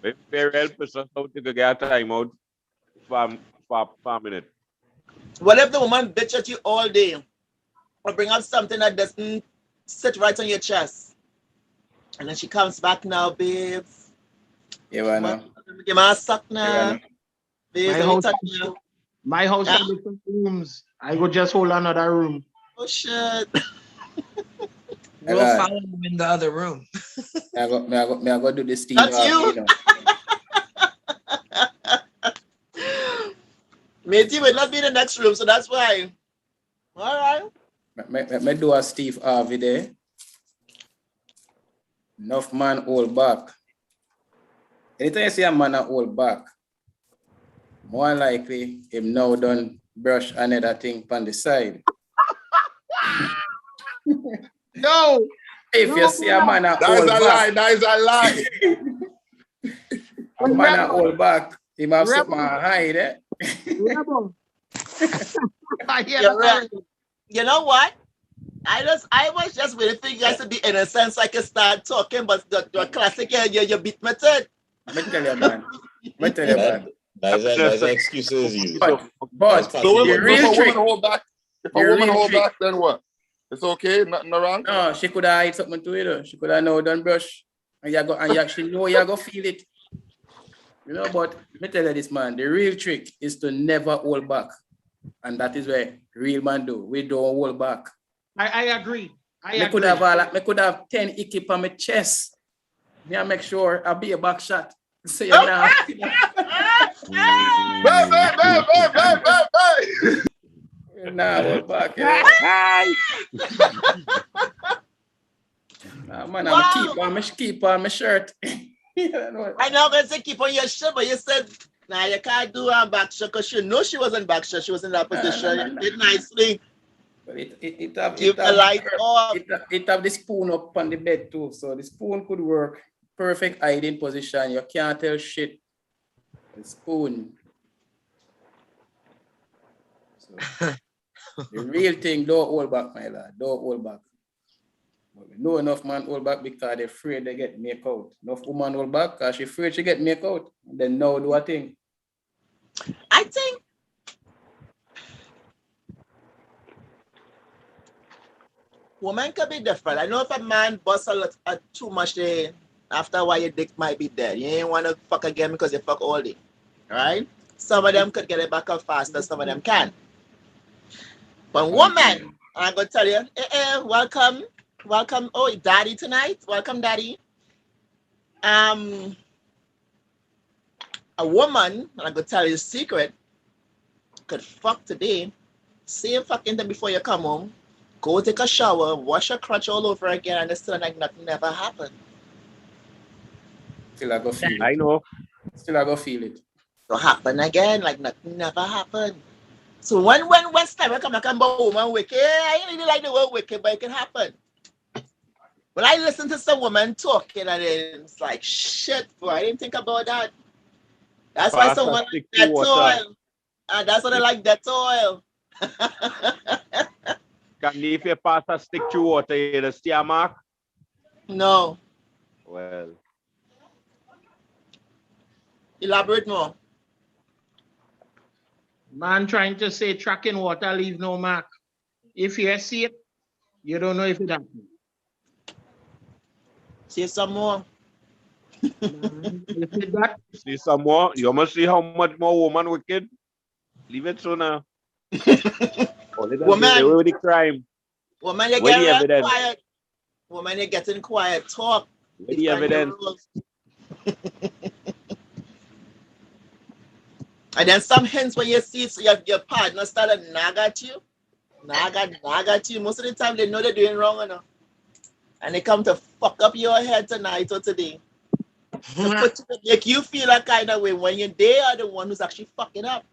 If very help us out to get time out for a minute. What if the woman bitch at you all day or bring up something that doesn't sit right on your chest? And then she comes back now, babes. Yeah, I know. Give me a suck now. Babes, my house has different rooms. I would just hold another room. Oh shit. We'll follow them in the other room. I go do this thing. That's you. Matey will not be in the next room, so that's why. All right. Me do a Steve Harvey there. Enough man hold back. Anytime you see a man hold back, more likely him now done brush another thing on the side. No. If you see a man hold back. That is a lie. A man hold back, he have something to hide, eh? You know what? I was just waiting for you guys to be innocent so I can start talking, but the classic you beat me to it. Let me tell you, man. That's excuses you. But so the real trick. If a woman hold back, then what? It's okay, nothing wrong. No, she could have hide something to it. She could have now done brush. And you actually know you go feel it. You know, but let me tell you this, man. The real trick is to never hold back. And that is where real man do. We don't hold back. I agree. I could have 10 icky on my chest. Yeah, make sure I'll be a back shot. So you know. Nah, hold back. Man, I'm keep on my shirt. I know I'm going to say keep on your shirt, but you said, nah, you can't do a back shot because you know she wasn't back shot. She was in that position. You did nicely. But it have the spoon up on the bed too. So the spoon could work. Perfect hiding position. You can't tell shit. The spoon. So, the real thing, don't hold back, my lad. Don't hold back. But we know enough man hold back because they're afraid they get make out. Enough woman hold back because she's afraid she get make out. Then now do a thing. I think women could be different. I know if a man busts a lot too much, after a while your dick might be dead. You ain't want to fuck again because you fuck all day. Right? Some of them could get it back up faster, some of them can. But woman, I'm going to tell you, welcome. Welcome. Oh, daddy tonight. Welcome, daddy. A woman, and I'm going to tell you a secret, could fuck today, same fucking thing before you come home, go take a shower, wash your crotch all over again, and it's still like nothing ever happened. Still I go feel it. I know. Still I go feel it. So happen again, like nothing never happened. So when time I come back and woman wicked, I ain't really like the word wicked, but it can happen. When I listen to some woman talking and it's like, shit, boy, I didn't think about that. That's why Pass a someone like stick to that water. oil. And that's what I like that oil. Candy, if you pass a stick to water, you see a mark? No. Well, Elaborate more. Man trying to say tracking water leave no mark. If you see it, you don't know if it happened. Say some more. Man, you see that? see some more? You must see how much more woman wicked? Leave it sooner. Only them get away Woman, with the crime. woman, you Where get the real evidence? quiet. Woman, you're getting quiet. Talk. Where the Defend your evidence? rules. And then some hints when you see so your partner started nag at you. Nag at you. Most of the time they know they're doing wrong enough. And they come to fuck up your head tonight or today. To make you feel a kind of way when they are the one who's actually fucking up.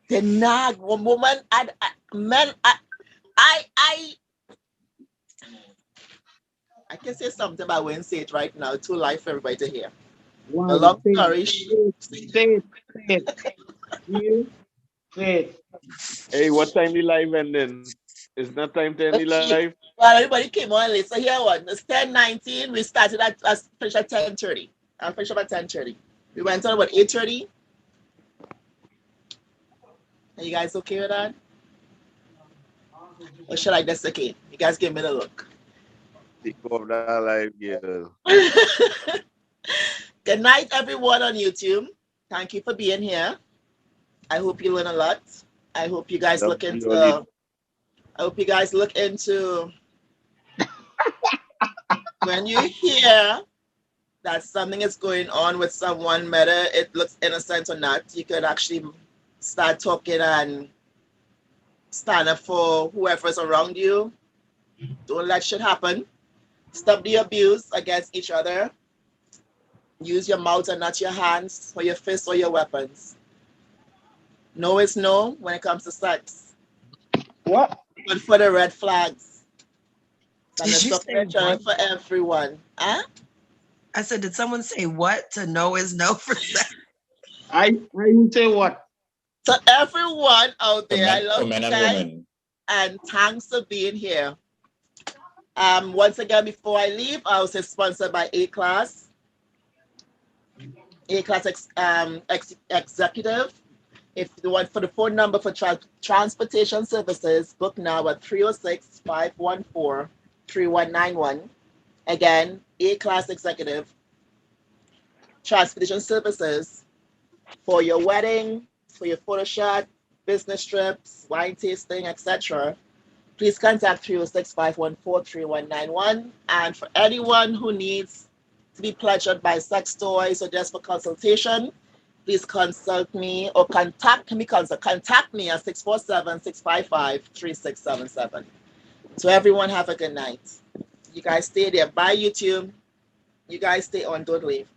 They nag. One woman and men. I can say something, but I won't say it right now. Too live for everybody to hear. Why? A long Say story. it. You say it. Hey, what time the live ending? It's not time to end the live. Well, everybody came on late. So here what? It's 10:19. We started at finished at 10:30. I finished up at 10:30. We went on about 8:30. Are you guys okay with that? Or should I just okay? You guys give me the look. Take off that live, girl. Good night, everyone on YouTube. Thank you for being here. I hope you learn a lot. I hope you guys look into. I hope you guys look into when you hear that something is going on with someone, whether it looks innocent or not, you could actually start talking and stand up for whoever's around you. Don't let shit happen. Stop the abuse against each other. Use your mouth and not your hands or your fists or your weapons. No is no when it comes to sex. What? But for the red flags. And Did you say what? for everyone. Huh? I said, did someone say what? To know is no for sex. I would say what? To everyone out there, I For love men you and guys. women. And thanks for being here. Once again, before I leave, I was sponsored by A-Class. A-Class Executive. If you want for the phone number for transportation services, book now at 306-514-3191. Again, A-Class Executive. Transportation services for your wedding, for your photo shot, business trips, wine tasting, etc. Please contact 306-514-3191. And for anyone who needs to be pleasured by sex toys or just for consultation, please consult me or contact me at 647-655-3677. So everyone have a good night. You guys stay there. Bye, YouTube. You guys stay on. Don't leave.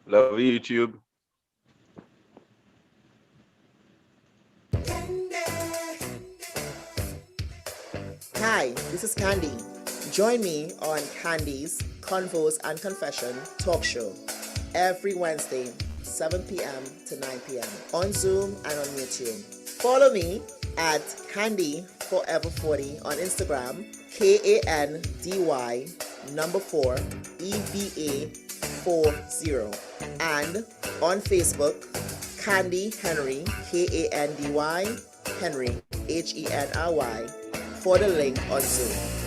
Love you, YouTube. Hi, this is Kandy. Join me on Kandy's Konvos and Confession talk show every Wednesday, 7 p.m. to 9 p.m. on Zoom and on YouTube. Follow me at Kandy Forever 40 on Instagram, KANDY 4 EVA 40, and on Facebook, Kandy Henry, KANDY Henry, HENRY, for the link on Zoom.